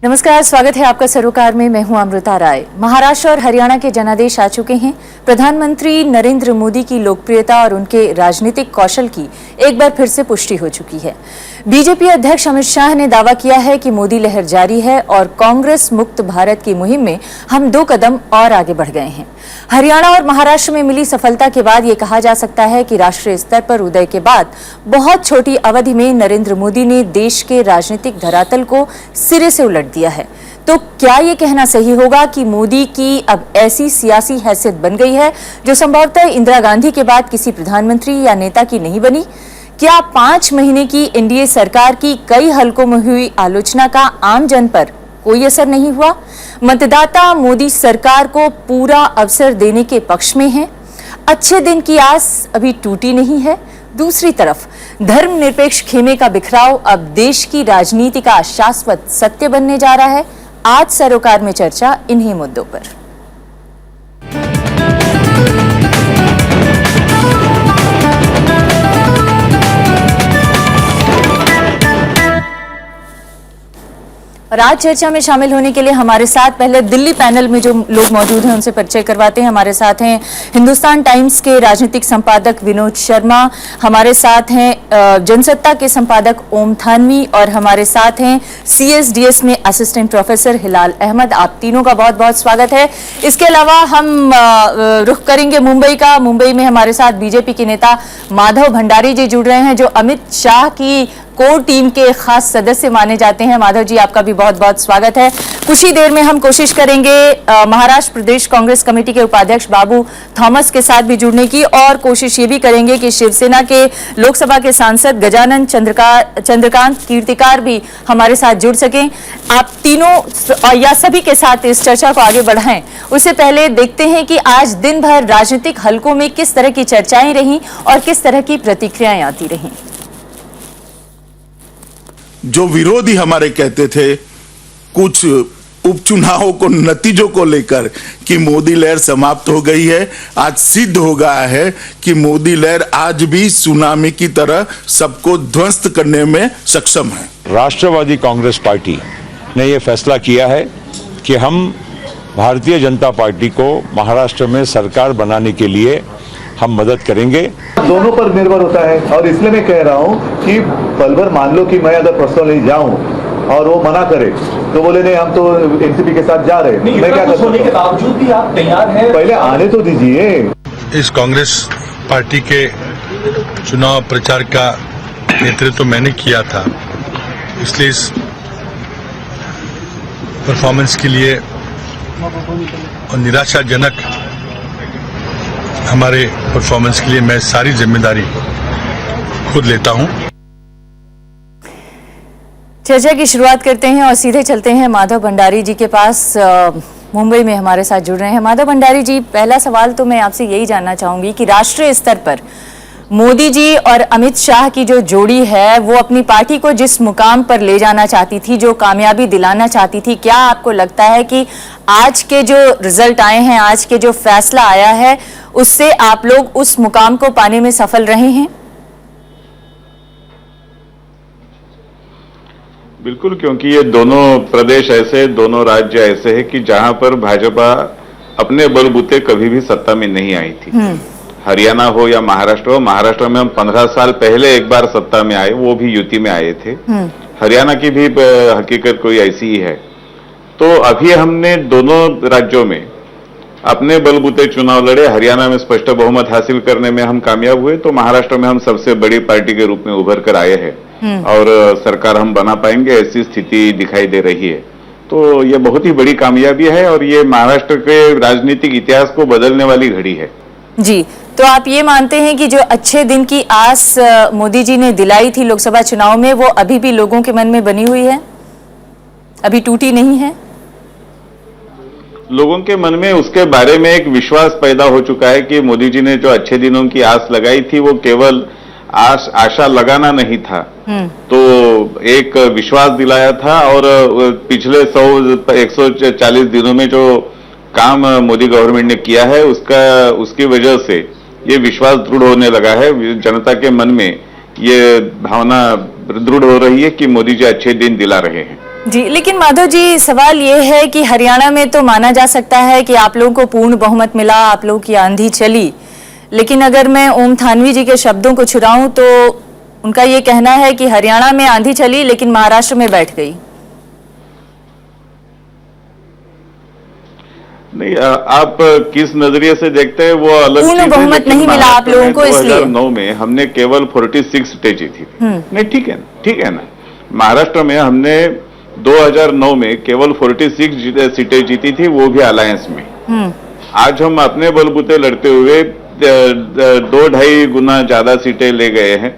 नमस्कार, स्वागत है आपका सरोकार में। मैं हूं अमृता राय। महाराष्ट्र और हरियाणा के जनादेश आ चुके हैं। प्रधानमंत्री नरेंद्र मोदी की लोकप्रियता और उनके राजनीतिक कौशल की एक बार फिर से पुष्टि हो चुकी है। बीजेपी अध्यक्ष अमित शाह ने दावा किया है कि मोदी लहर जारी है और कांग्रेस मुक्त भारत की मुहिम में हम 2 कदम और आगे बढ़ गए हैं। हरियाणा और महाराष्ट्र में मिली सफलता के बाद ये कहा जा सकता है कि राष्ट्रीय स्तर पर उदय के बाद बहुत छोटी अवधि में नरेंद्र मोदी ने देश के राजनीतिक धरातल को सिरे से उलट दिया है। तो क्या ये कहना सही होगा कि मोदी की अब ऐसी सियासी हैसियत बन गई है जो संभवतः इंदिरा गांधी के बाद किसी प्रधानमंत्री या नेता की नहीं बनी? क्या 5 महीने की एनडीए सरकार की कई हलकों में हुई आलोचना का आम जन पर कोई असर नहीं हुआ? मतदाता मोदी सरकार को पूरा अवसर देने के पक्ष में हैं। अच्छे दिन की आस अभी टूटी नहीं है। दूसरी तरफ धर्मनिरपेक्ष खेमे का बिखराव अब देश की राजनीति का शाश्वत सत्य बनने जा रहा है। आज सरोकार में चर्चा इन्हीं मुद्दों पर। और आज चर्चा में शामिल होने के लिए हमारे साथ पहले दिल्ली पैनल में जो लोग मौजूद हैं उनसे परिचय करवाते हैं। हमारे साथ हैं हिंदुस्तान टाइम्स के राजनीतिक संपादक विनोद शर्मा, हमारे साथ हैं जनसत्ता के संपादक ओम थानवी और हमारे साथ हैं सीएसडीएस में असिस्टेंट प्रोफेसर हिलाल अहमद। आप तीनों का बहुत बहुत स्वागत है। इसके अलावा हम रुख करेंगे मुंबई का। मुंबई में हमारे साथ बीजेपी के नेता माधव भंडारी जी जुड़ रहे हैं जो अमित शाह की कोर टीम के खास सदस्य माने जाते हैं। माधव जी, आपका भी बहुत बहुत स्वागत है। कुछ ही देर में हम कोशिश करेंगे महाराष्ट्र प्रदेश कांग्रेस कमेटी के उपाध्यक्ष बाबू थॉमस के साथ भी जुड़ने की, और कोशिश ये भी करेंगे कि शिवसेना के लोकसभा के सांसद गजानन चंद्रकांत कीर्तिकार भी हमारे साथ जुड़ सकें। आप तीनों या सभी के साथ इस चर्चा को आगे बढ़ाएं। उससे पहले देखते हैं कि आज दिन भर राजनीतिक हलकों में किस तरह की चर्चाएं रहीं और किस तरह की प्रतिक्रियाएं आती रहीं। जो विरोधी हमारे कहते थे कुछ उपचुनावों को नतीजों को लेकर कि मोदी लहर समाप्त हो गई है, आज सिद्ध हो गया है कि मोदी लहर आज भी सुनामी की तरह सबको ध्वस्त करने में सक्षम है। राष्ट्रवादी कांग्रेस पार्टी ने यह फैसला किया है कि हम भारतीय जनता पार्टी को महाराष्ट्र में सरकार बनाने के लिए हम मदद करेंगे। दोनों पर निर्भर होता है और इसलिए मैं कह रहा हूँ कि पल भर मान लो कि मैं अगर प्रस्ताव ले जाऊं और वो मना करे तो बोले नहीं हम तो एनसीपी के साथ जा रहे हैं, मैं क्या कर सकता हूं? के बावजूद भी आप तैयार हैं? पहले आने तो दीजिए। इस कांग्रेस पार्टी के चुनाव प्रचार का नेतृत्व तो मैंने किया था, इसलिए इस परफॉर्मेंस के लिए और निराशाजनक हमारे परफॉर्मेंस के लिए मैं सारी जिम्मेदारी खुद लेता हूं। चर्चा की शुरुआत करते हैं और सीधे चलते हैं माधव भंडारी जी के पास। मुंबई में हमारे साथ जुड़ रहे हैं माधव भंडारी जी। पहला सवाल तो मैं आपसे यही जानना चाहूंगी कि राष्ट्रीय स्तर पर मोदी जी और अमित शाह की जो जोड़ी है वो अपनी पार्टी को जिस मुकाम पर ले जाना चाहती थी, जो कामयाबी दिलाना चाहती थी, क्या आपको लगता है कि आज के जो रिजल्ट आए हैं, आज के जो फैसला आया है, उससे आप लोग उस मुकाम को पाने में सफल रहे हैं? बिल्कुल, क्योंकि ये दोनों प्रदेश ऐसे, दोनों राज्य ऐसे हैं कि जहां पर भाजपा अपने बलबूते कभी भी सत्ता में नहीं आई थी। हरियाणा हो या महाराष्ट्र हो, महाराष्ट्र में हम 15 साल पहले एक बार सत्ता में आए, वो भी युति में आए थे। हरियाणा की भी हकीकत कोई ऐसी ही है। तो अभी हमने दोनों राज्यों में अपने बलबूते चुनाव लड़े। हरियाणा में स्पष्ट बहुमत हासिल करने में हम कामयाब हुए, तो महाराष्ट्र में हम सबसे बड़ी पार्टी के रूप में उभर कर आए हैं और सरकार हम बना पाएंगे ऐसी स्थिति दिखाई दे रही है। तो ये बहुत ही बड़ी कामयाबी है और ये महाराष्ट्र के राजनीतिक इतिहास को बदलने वाली घड़ी है। जी, तो आप ये मानते हैं कि जो अच्छे दिन की आस मोदी जी ने दिलाई थी लोकसभा चुनाव में, वो अभी भी लोगों के मन में बनी हुई है, अभी टूटी नहीं है? लोगों के मन में उसके बारे में एक विश्वास पैदा हो चुका है कि मोदी जी ने जो अच्छे दिनों की आस लगाई थी वो केवल आशा लगाना नहीं था, तो एक विश्वास दिलाया था। और पिछले 140 दिनों में जो काम मोदी गवर्नमेंट ने किया है उसकी वजह से ये विश्वास दृढ़ होने लगा है। जनता के मन में ये भावना दृढ़ हो रही है कि मोदी जी अच्छे दिन दिला रहे हैं। जी, लेकिन माधव जी सवाल ये है कि हरियाणा में तो माना जा सकता है कि आप लोगों को पूर्ण बहुमत मिला, आप लोगों की आंधी चली, लेकिन अगर मैं ओम थानवी जी के शब्दों को चुराऊं तो उनका ये कहना है कि हरियाणा में आंधी चली लेकिन महाराष्ट्र में बैठ गई। नहीं, आप किस नजरिए से देखते हैं वो अलग पूर्ण चीज है, बहुमत लेकिन नहीं मिला आप महाराष्ट्र लोगों में को इसलिए। 2009 में हमने केवल 46 सीटें जीती थी। नहीं, ठीक है ना। महाराष्ट्र में हमने 2009 में केवल 46 सीटें जीती थी, वो भी अलायंस में। आज हम अपने बलबूते लड़ते हुए 2-2.5 गुना ज्यादा सीटें ले गए हैं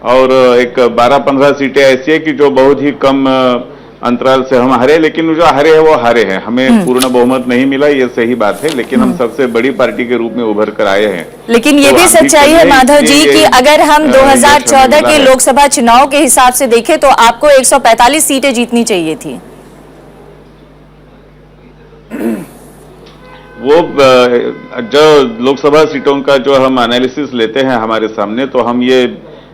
और एक 12-15 सीटें ऐसी है कि जो बहुत ही कम अंतराल से हम हारे, लेकिन जो हारे हैं वो हारे हैं। हमें पूर्ण बहुमत नहीं मिला, ये सही बात है, लेकिन हम सबसे बड़ी पार्टी के रूप में उभर कर आए हैं। लेकिन ये तो भी आप सच्चाई है कहिए माधव जी कि कि अगर हम 2014 के है। लोकसभा चुनाव के हिसाब से देखें तो आपको 145 सीटें जीतनी चाहिए थी। वो जो लोकसभा सीटों का जो हम एनालिसिस लेते हैं हमारे सामने, तो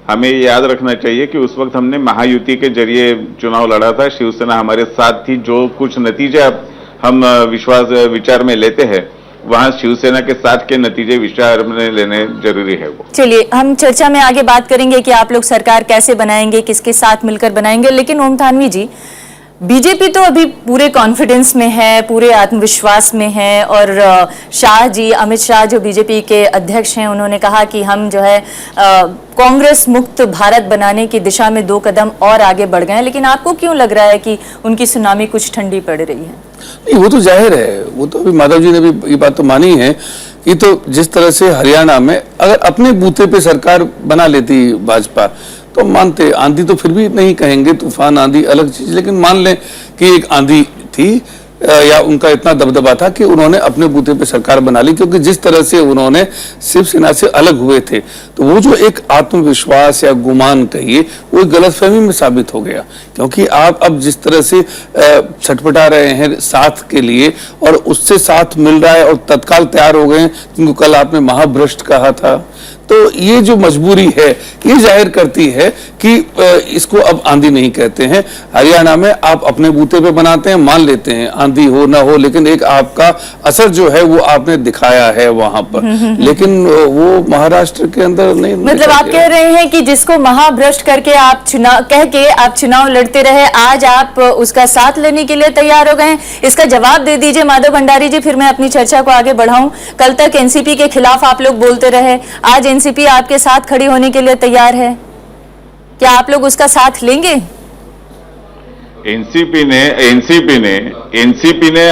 हमें याद रखना चाहिए कि उस वक्त हमने महायुति के जरिए चुनाव लड़ा था, शिवसेना हमारे साथ थी। जो कुछ नतीजे हम विचार में लेते हैं, वहां शिवसेना के साथ के नतीजे विचार में लेने जरूरी है। वो चलिए, हम चर्चा में आगे बात करेंगे कि आप लोग सरकार कैसे बनाएंगे, किसके साथ मिलकर बनाएंगे, लेकिन ओम थानवी जी, बीजेपी तो अभी पूरे कॉन्फिडेंस में है, पूरे आत्मविश्वास में है और शाह जी, अमित शाह जो बीजेपी के अध्यक्ष हैं, उन्होंने कहा कि हम जो है कांग्रेस मुक्त भारत बनाने की दिशा में 2 कदम और आगे बढ़ गए हैं। लेकिन आपको क्यों लग रहा है कि उनकी सुनामी कुछ ठंडी पड़ रही है? नहीं, वो तो जाहिर है, वो तो अभी माधव जी ने भी ये बात तो मानी है कि तो जिस तरह से हरियाणा में अगर अपने बूथे पे सरकार बना लेती भाजपा तो मानते, आंधी तो फिर भी नहीं कहेंगे, तूफान आंधी अलग चीज, लेकिन मान लें कि एक आंधी थी या उनका इतना दबदबा था कि उन्होंने अपने बूथे पे सरकार बना ली, क्योंकि जिस तरह से उन्होंने शिवसेना से अलग हुए थे तो वो जो एक आत्मविश्वास या गुमान कहिए वो गलतफहमी में साबित हो गया। क्योंकि आप अब जिस तरह से छटपटा रहे हैं साथ के लिए और उससे साथ मिल रहा है और तत्काल तैयार हो गए हैं, जिनको कल आपने महाभ्रष्ट कहा था, तो ये जो मजबूरी है ये जाहिर करती है कि इसको अब आंधी नहीं कहते हैं। हरियाणा में आप अपने बूते पे बनाते हैं, मान लेते हैं आंधी हो ना हो, लेकिन एक आपका असर जो है वो आपने दिखाया है वहां पर, लेकिन वो महाराष्ट्र के अंदर नहीं। मतलब आप कह रहे हैं कि जिसको महाभ्रष्ट करके आप चुनाव लड़ते रहे, आज आप उसका साथ लेने के लिए तैयार हो गए हैं। इसका जवाब दे दीजिए माधव भंडारी जी, फिर मैं अपनी चर्चा को आगे बढ़ाऊं। कल तक एनसीपी के खिलाफ आप लोग बोलते रहे, आज एनसीपी आपके साथ खड़ी होने के लिए तैयार है, क्या आप लोग उसका साथ लेंगे? एनसीपी ने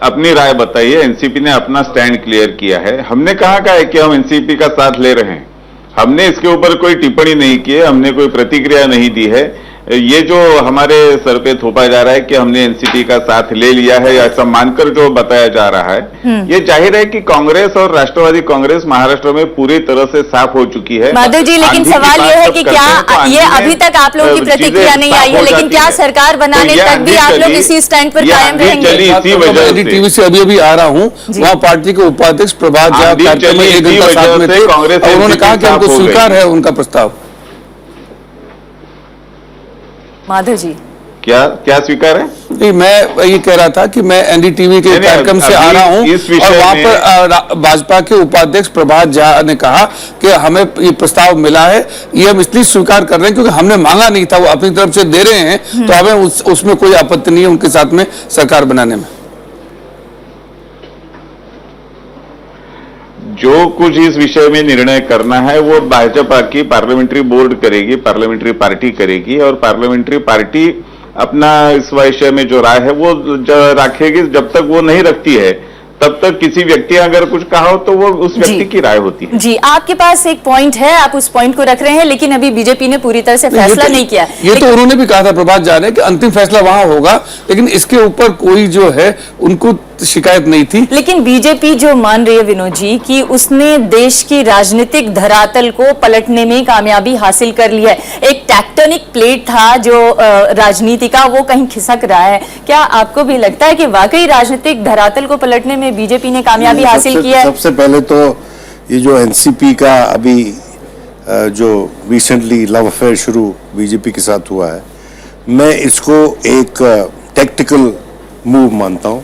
अपनी राय बताई है, एनसीपी ने अपना स्टैंड क्लियर किया है। हमने कहा है कि हम एनसीपी का साथ ले रहे हैं, हमने इसके ऊपर कोई टिप्पणी नहीं की है, हमने कोई प्रतिक्रिया नहीं दी है। ये जो हमारे सर पे थोपा जा रहा है कि हमने एनसीपी का साथ ले लिया है, ऐसा मानकर जो बताया जा रहा है, ये जाहिर है कि कांग्रेस और राष्ट्रवादी कांग्रेस महाराष्ट्र में पूरी तरह से साफ हो चुकी है। माधव जी, लेकिन सवाल ये है कि क्या ये अभी तक आप लोगों की प्रतिक्रिया नहीं आई है, लेकिन क्या सरकार बनाने तक भी आप लोग इसी स्टैंड पर कायम रहेंगे? इसी वजह से टीवी से अभी आ रहा हूँ, वहाँ पार्टी के उपाध्यक्ष प्रभात झा कार्यक्रम में 1 घंटा साथ में थे और उन्होंने कहा कि हमको स्वीकार है उनका प्रस्ताव। माधव जी, क्या स्वीकार है? नहीं, मैं ये कह रहा था कि मैं एनडीटीवी के कार्यक्रम से आ रहा हूं और वहां पर भाजपा के उपाध्यक्ष प्रभात झा ने कहा कि हमें ये प्रस्ताव मिला है, ये हम इसलिए स्वीकार कर रहे हैं क्योंकि हमने मांगा नहीं था, वो अपनी तरफ से दे रहे हैं, तो हमें उसमें कोई आपत्ति नहीं है उनके साथ में सरकार बनाने में। जो कुछ इस विषय में निर्णय करना है वो भाजपा की पार्लियामेंट्री बोर्ड करेगी, पार्लियामेंट्री पार्टी करेगी और पार्लियामेंट्री पार्टी अपना इस विषय में जो राय है वो रखेगी। जब तक वो नहीं रखती है तब तक किसी व्यक्ति अगर कुछ कहा हो तो वो उस व्यक्ति की राय होती है। जी, आपके पास एक पॉइंट है, आप उस पॉइंट को रख रहे हैं, लेकिन अभी बीजेपी ने पूरी तरह से फैसला नहीं किया। ये तो उन्होंने भी कहा था प्रभात झा ने कि अंतिम फैसला वहां होगा, लेकिन इसके ऊपर कोई जो है उनको शिकायत नहीं थी। लेकिन बीजेपी जो मान रही है विनोद जी कि उसने देश की राजनीतिक धरातल को पलटने में कामयाबी हासिल कर ली है। एक टेक्टोनिक प्लेट था जो राजनीति का, वो कहीं खिसक रहा है। क्या आपको भी लगता है कि वाकई राजनीतिक धरातल को पलटने में बीजेपी ने कामयाबी हासिल की है? सबसे पहले तो ये जो एनसीपी का अभी जो रिसेंटली लव अफेयर शुरू बीजेपी के साथ हुआ है, मैं इसको एक टैक्टिकल मूव मानता हूँ।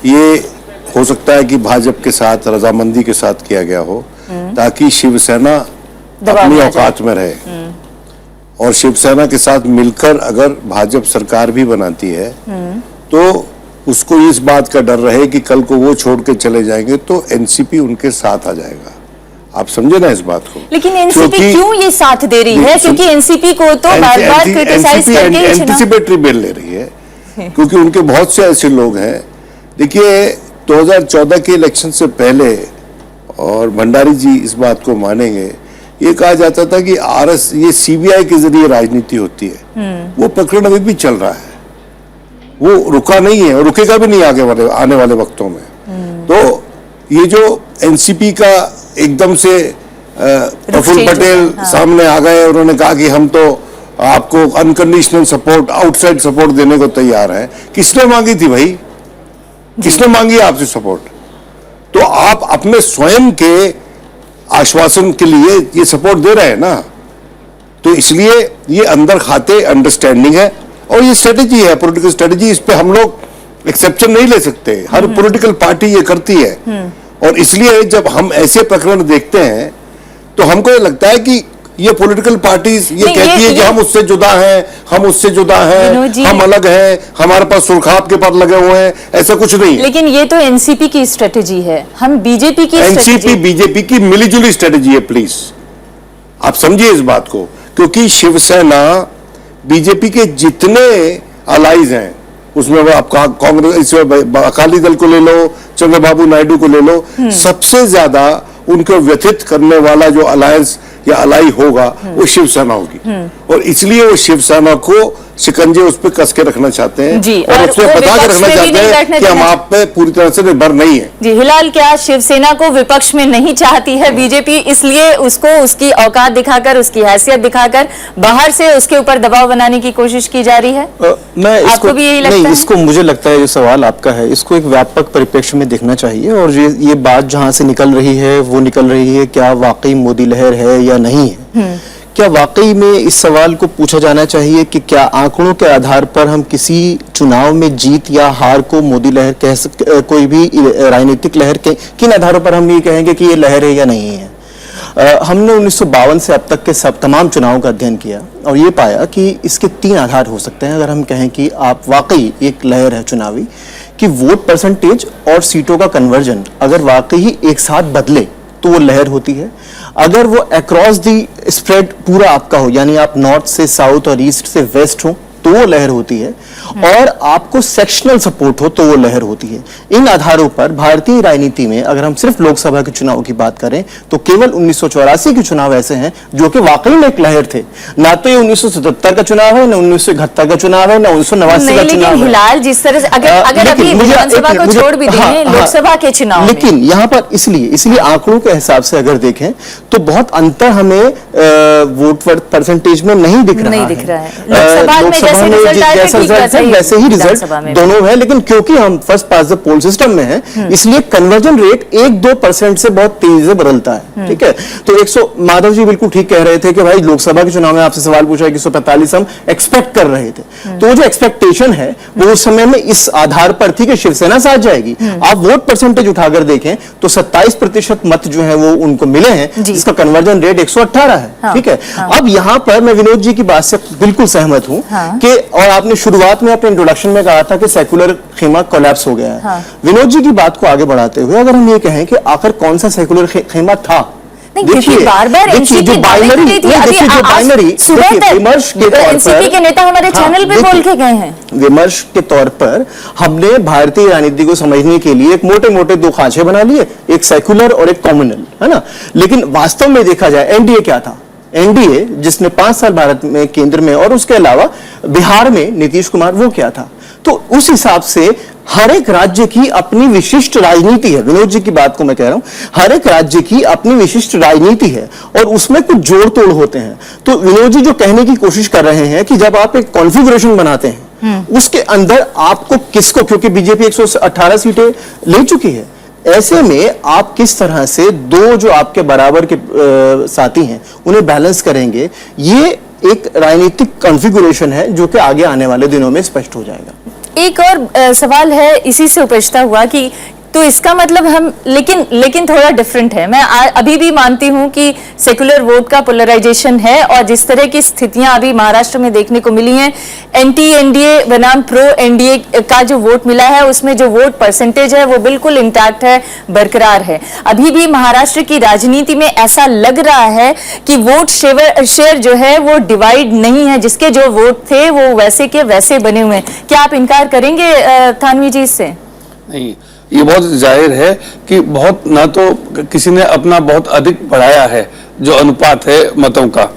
ये हो सकता है कि भाजपा के साथ रजामंदी के साथ किया गया हो ताकि शिवसेना अपनी औकात में रहे, और शिवसेना के साथ मिलकर अगर भाजपा सरकार भी बनाती है तो उसको इस बात का डर रहे कि कल को वो छोड़ के चले जाएंगे तो एनसीपी उनके साथ आ जाएगा। आप समझे ना इस बात को। लेकिन एनसीपी क्यों ये साथ दे रही है? क्योंकि एनसीपी को तो बार-बार क्रिटिसाइज करके एंटिसिपेटरी बेल ले रही है क्योंकि उनके बहुत से ऐसे लोग हैं। देखिए 2014 के इलेक्शन से पहले, और भंडारी जी इस बात को मानेंगे, ये कहा जाता था कि आरएस ये सीबीआई के जरिए राजनीति होती है। वो प्रकरण अभी भी चल रहा है, वो रुका नहीं है और रुकेगा भी नहीं आने वाले वक्तों में। तो ये जो एनसीपी का एकदम से प्रफुल्ल पटेल सामने आ गए, उन्होंने कहा कि हम तो आपको अनकंडीशनल सपोर्ट, आउटसाइड सपोर्ट देने को तैयार है। किसने मांगी थी भाई? किसने मांगी आपसे सपोर्ट? तो आप अपने स्वयं के आश्वासन के लिए ये सपोर्ट दे रहे हैं ना, तो इसलिए ये अंदर खाते अंडरस्टैंडिंग है और ये स्ट्रेटेजी है, पॉलिटिकल स्ट्रेटेजी। इस पे हम लोग एक्सेप्शन नहीं ले सकते, हर पॉलिटिकल पार्टी ये करती है। और इसलिए जब हम ऐसे प्रकरण देखते हैं तो हमको ये लगता है कि ये पॉलिटिकल पार्टीज ये कहती है कि हम उससे जुदा हैं, हम उससे जुदा हैं, हम अलग हैं, हमारे पास सुरखाब के पर लगे हुए हैं, ऐसा कुछ नहीं है। लेकिन ये तो एनसीपी की स्ट्रेटेजी है, हम बीजेपी की एनसीपी बीजेपी की मिलीजुली स्ट्रेटेजी है। प्लीज आप समझिए इस बात को, क्योंकि शिवसेना बीजेपी के जितने अलाइज हैं उसमें वो आपका कांग्रेस, अकाली दल को ले लो, चंद्रबाबू नायडू को ले लो, सबसे ज्यादा उनको व्यथित करने वाला जो अलायंस या अलाई होगा वो शिवसेना होगी। और इसलिए वो शिवसेना को शिकंजे उस पर कस के रखना चाहते हैं जी, और उसमें बता के रखना चाहते हैं कि हम आप पे पूरी तरह से निर्भर नहीं है। जी हिलाल, क्या शिवसेना को विपक्ष में नहीं चाहती है बीजेपी, इसलिए उसको उसकी औकात दिखाकर, उसकी हैसियत दिखाकर बाहर से उसके ऊपर दबाव बनाने की कोशिश की जा रही है? मैं आपको भी यही लगता नहीं, है? इसको मुझे लगता है, जो सवाल आपका है इसको एक व्यापक परिप्रेक्ष्य में देखना चाहिए। और ये बात जहां से निकल रही है वो निकल रही है क्या वाकई मोदी लहर है या नहीं है। क्या वाकई में इस सवाल को पूछा जाना चाहिए कि क्या आंकड़ों के आधार पर हम किसी चुनाव में जीत या हार को मोदी लहर कह सकते, कोई भी राजनीतिक लहर के किन आधारों पर हम ये कहेंगे कि ये लहर है या नहीं है? हमने 1952 से अब तक के तमाम चुनावों का अध्ययन किया और ये पाया कि इसके 3 आधार हो सकते हैं। अगर हम कहें कि आप वाकई एक लहर है चुनावी, कि वोट परसेंटेज और सीटों का कन्वर्जन अगर वाकई ही एक साथ बदले तो वो लहर होती है। अगर वो अक्रॉस दी स्प्रेड पूरा आपका हो, यानी आप नॉर्थ से साउथ और ईस्ट से वेस्ट हो, तो वो लहर होती है। और आपको सेक्शनल सपोर्ट हो तो वो लहर होती है। इन आधारों पर भारतीय राजनीति में अगर हम सिर्फ लोकसभा के चुनाव की बात करें तो केवल 1984 के चुनाव ऐसे हैं जो कि वाकई में एक लहर थे। ना तो ये 1977 का चुनाव है, ना 1971 का चुनाव है, ना 1989 का चुनाव है। हिलाल, जिस तरह से अगर अभी विधानसभा को छोड़ भी दें, लोकसभा के चुनाव, लेकिन यहाँ पर इसलिए आंकड़ों के हिसाब से अगर देखें तो बहुत अंतर हमें वोट परसेंटेज में नहीं दिख रहा है। लोकसभा में जैसा रिजल्ट है वैसे ही रिजल्ट दोनों है, लेकिन क्योंकि हम फर्स्ट पास द पोल सिस्टम में हैं, इसलिए कन्वर्जन रेट 1-2% से बहुत तेजी से बदलता है। ठीक है, तो माधव जी बिल्कुल ठीक कह रहे थे कि भाई लोकसभा के चुनाव में आपसे सवाल पूछा कि 145 हम एक्सपेक्ट कर रहे थे, तो वो जो एक्सपेक्टेशन है वो उस समय में इस आधार पर थी कि शिवसेना साथ जाएगी। आप वोट परसेंटेज उठाकर देखें तो 27% मत जो है वो उनको मिले हैं, जिसका कन्वर्जन रेट 118 है। ठीक है, अब यहाँ पर मैं विनोद जी की बात से बिल्कुल सहमत हूं कि, और आपने शुरुआत में अपने इंट्रोडक्शन में कहा था कि सेकुलर खेमा कोलैप्स हो गया है। विनोद जी की बात को आगे बढ़ाते हुए अगर हम ये कहें कि आखिर कौन सा सेकुलर खेमा था, देखिए बार-बार एनसीपी जो बाइनरी विमर्श के तौर एनसीपी के नेता हमारे चैनल पे बोल के गए हैं, विमर्श के तौर पर हमने भारतीय राजनीति को समझने के लिए एक मोटे-मोटे 2 खांचे बना लिए, एक सेकुलर और एक कॉम्युनल, है ना। लेकिन वास्तव में देखा जाए एनडीए क्या था? एनडीए जिसने 5 साल भारत में केंद्र में और उसके अलावा बिहार में नीतीश कुमार, वो क्या था? तो उस हिसाब से हर एक राज्य की अपनी विशिष्ट राजनीति है। विनोद जी की बात को मैं कह रहा हूं, हर एक राज्य की अपनी विशिष्ट राजनीति है और उसमें कुछ जोड़ तोड़ होते हैं। तो विनोद जी जो कहने की कोशिश कर रहे हैं कि जब आप एक कॉन्फ़िगरेशन बनाते हैं उसके अंदर आपको किसको, क्योंकि बीजेपी 118 सीटें ले चुकी है, ऐसे में आप किस तरह से 2 जो आपके बराबर के साथी हैं उन्हें बैलेंस करेंगे, ये एक राजनीतिक कॉन्फ़िगरेशन है जो कि आगे आने वाले दिनों में स्पष्ट हो जाएगा। एक और सवाल है इसी से उपजता हुआ कि तो इसका मतलब हम लेकिन थोड़ा डिफरेंट है। मैं अभी भी मानती हूं कि सेकुलर वोट का पोलराइजेशन है और जिस तरह की स्थितियां अभी महाराष्ट्र में देखने को मिली हैं, एंटी एनडीए बनाम प्रो एनडीए का जो वोट मिला है उसमें जो वोट परसेंटेज है वो बिल्कुल इंटैक्ट है, बरकरार है। अभी भी महाराष्ट्र की राजनीति में ऐसा लग रहा है कि वोट शेयर जो है वो डिवाइड नहीं है, जिसके जो वोट थे वो वैसे के वैसे बने हुए हैं। क्या आप इनकार करेंगे थानवी जी इससे? नहीं, ये बहुत जाहिर है कि बहुत ना तो किसी ने अपना बहुत अधिक बढ़ाया है जो अनुपात है मतों का,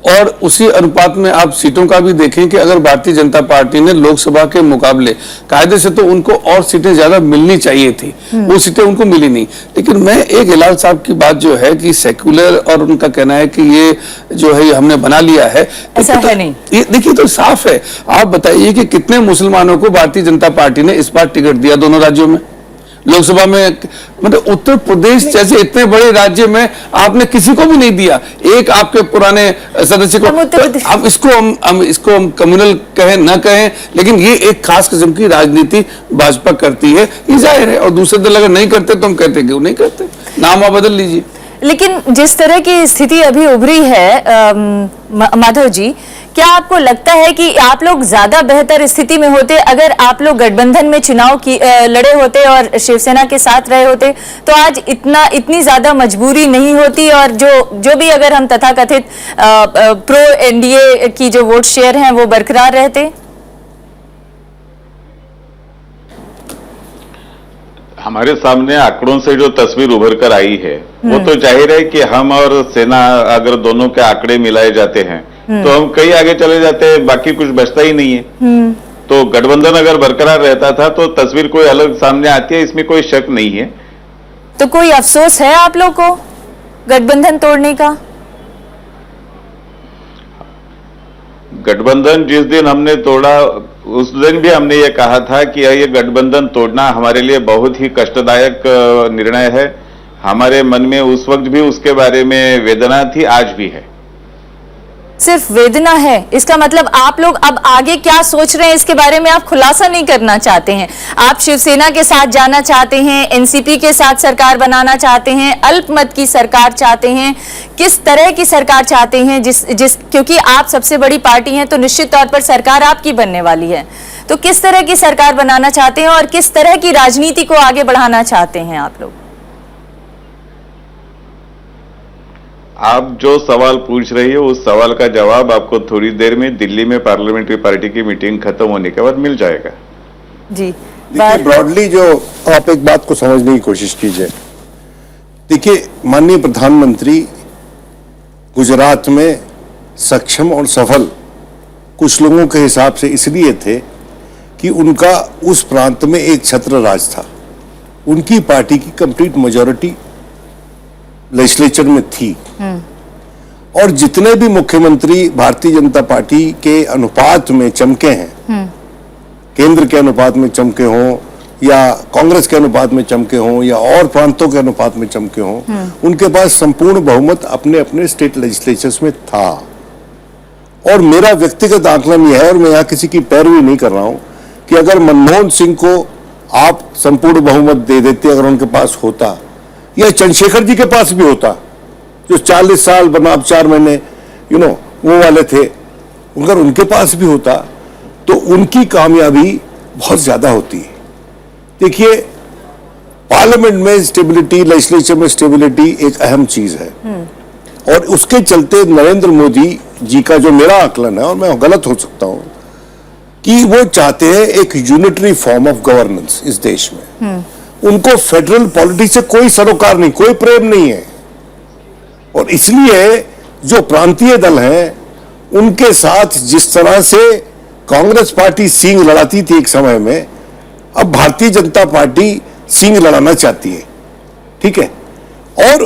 और उसी अनुपात में आप सीटों का भी देखें कि अगर भारतीय जनता पार्टी ने लोकसभा के मुकाबले कायदे से तो उनको और सीटें ज्यादा मिलनी चाहिए थी, वो सीटें उनको मिली नहीं। लेकिन मैं एक हिलाल साहब की बात जो है कि सेक्युलर और उनका कहना है कि ये जो है ये हमने बना लिया है, ऐसा है नहीं। ये देखिए तो साफ है। आप बताइए कि कितने मुसलमानों को भारतीय जनता पार्टी ने इस बार टिकट दिया दोनों राज्यों में, लोकसभा में। मतलब उत्तर प्रदेश जैसे इतने बड़े राज्य में आपने किसी को भी नहीं दिया, एक आपके पुराने सदस्य को। अब इसको हम कम्युनल कहें ना कहें, लेकिन ये एक खास किस्म की राजनीति भाजपा करती है, ये जाहिर है। और दूसरे दल अगर नहीं करते तो हम कहते क्यों नहीं करते, नाम आप बदल लीजिए। लेकिन जिस तरह की स्थिति अभी उभरी है माधव जी, क्या आपको लगता है कि आप लोग ज्यादा बेहतर स्थिति में होते अगर आप लोग गठबंधन में चुनाव लड़े होते और शिवसेना के साथ रहे होते, तो आज इतनी ज्यादा मजबूरी नहीं होती और जो भी अगर हम तथाकथित प्रो एनडीए की जो वोट शेयर हैं वो बरकरार रहते? हमारे सामने आंकड़ों से जो तस्वीर उभर कर आई है वो तो जाहिर है कि हम और सेना अगर दोनों के आंकड़े मिलाए जाते हैं तो हम कहीं आगे चले जाते हैं, बाकी कुछ बचता ही नहीं है। तो गठबंधन अगर बरकरार रहता था तो तस्वीर कोई अलग सामने आती है, इसमें कोई शक नहीं है। तो कोई अफसोस है आप लोग को गठबंधन तोड़ने का? गठबंधन जिस दिन हमने तोड़ा उस दिन भी हमने ये कहा था कि ये गठबंधन तोड़ना हमारे लिए बहुत ही कष्टदायक निर्णय है। हमारे मन में उस वक्त भी उसके बारे में वेदना थी, आज भी है। सिर्फ वेदना है, इसका मतलब आप लोग अब आगे क्या सोच रहे हैं इसके बारे में आप खुलासा नहीं करना चाहते हैं? आप शिवसेना के साथ जाना चाहते हैं, एनसीपी के साथ सरकार बनाना चाहते हैं, अल्पमत की सरकार चाहते हैं? किस तरह की सरकार चाहते हैं? क्योंकि आप सबसे बड़ी पार्टी हैं तो निश्चित तौर पर सरकार आपकी बनने वाली है, तो किस तरह की सरकार बनाना चाहते हैं और किस तरह की राजनीति को आगे बढ़ाना चाहते हैं आप लोग? आप जो सवाल पूछ रही है उस सवाल का जवाब आपको थोड़ी देर में दिल्ली में पार्लियामेंट्री पार्टी की मीटिंग खत्म होने के बाद मिल जाएगा। जी, ब्रॉडली जो आप एक बात को समझने की कोशिश कीजिए। देखिए, माननीय प्रधानमंत्री गुजरात में सक्षम और सफल कुछ लोगों के हिसाब से इसलिए थे कि उनका उस प्रांत में एक छत्र राज था, उनकी पार्टी की कंप्लीट मेजॉरिटी लेजिस्लेचर में थी, और जितने भी मुख्यमंत्री भारतीय जनता पार्टी के अनुपात में चमके हैं, केंद्र के अनुपात में चमके हों या कांग्रेस के अनुपात में चमके हों या और प्रांतों के अनुपात में चमके हों, उनके पास संपूर्ण बहुमत अपने अपने स्टेट लेजिस्लेचर्स में था। और मेरा व्यक्तिगत आकलन यह है, और मैं यहाँ किसी की पैरवी नहीं कर रहा हूं, कि अगर मनमोहन सिंह को आप संपूर्ण बहुमत दे देते अगर उनके पास होता, या चंद्रशेखर जी के पास भी होता जो 40 साल बनाम 4 महीने वो वाले थे, अगर उनके पास भी होता तो उनकी कामयाबी बहुत ज्यादा होती है। देखिए, पार्लियामेंट में स्टेबिलिटी, लेजिस्लेचर में स्टेबिलिटी एक अहम चीज है, और उसके चलते नरेंद्र मोदी जी का जो मेरा आकलन है, और मैं गलत हो सकता हूं, कि वो चाहते हैं एक यूनिटरी फॉर्म ऑफ गवर्नेंस इस देश में। उनको फेडरल पॉलिटिक्स से कोई सरोकार नहीं, कोई प्रेम नहीं है, और इसलिए जो प्रांतीय दल हैं उनके साथ जिस तरह से कांग्रेस पार्टी सींग लड़ाती थी एक समय में, अब भारतीय जनता पार्टी सींग लड़ाना चाहती है। ठीक है, और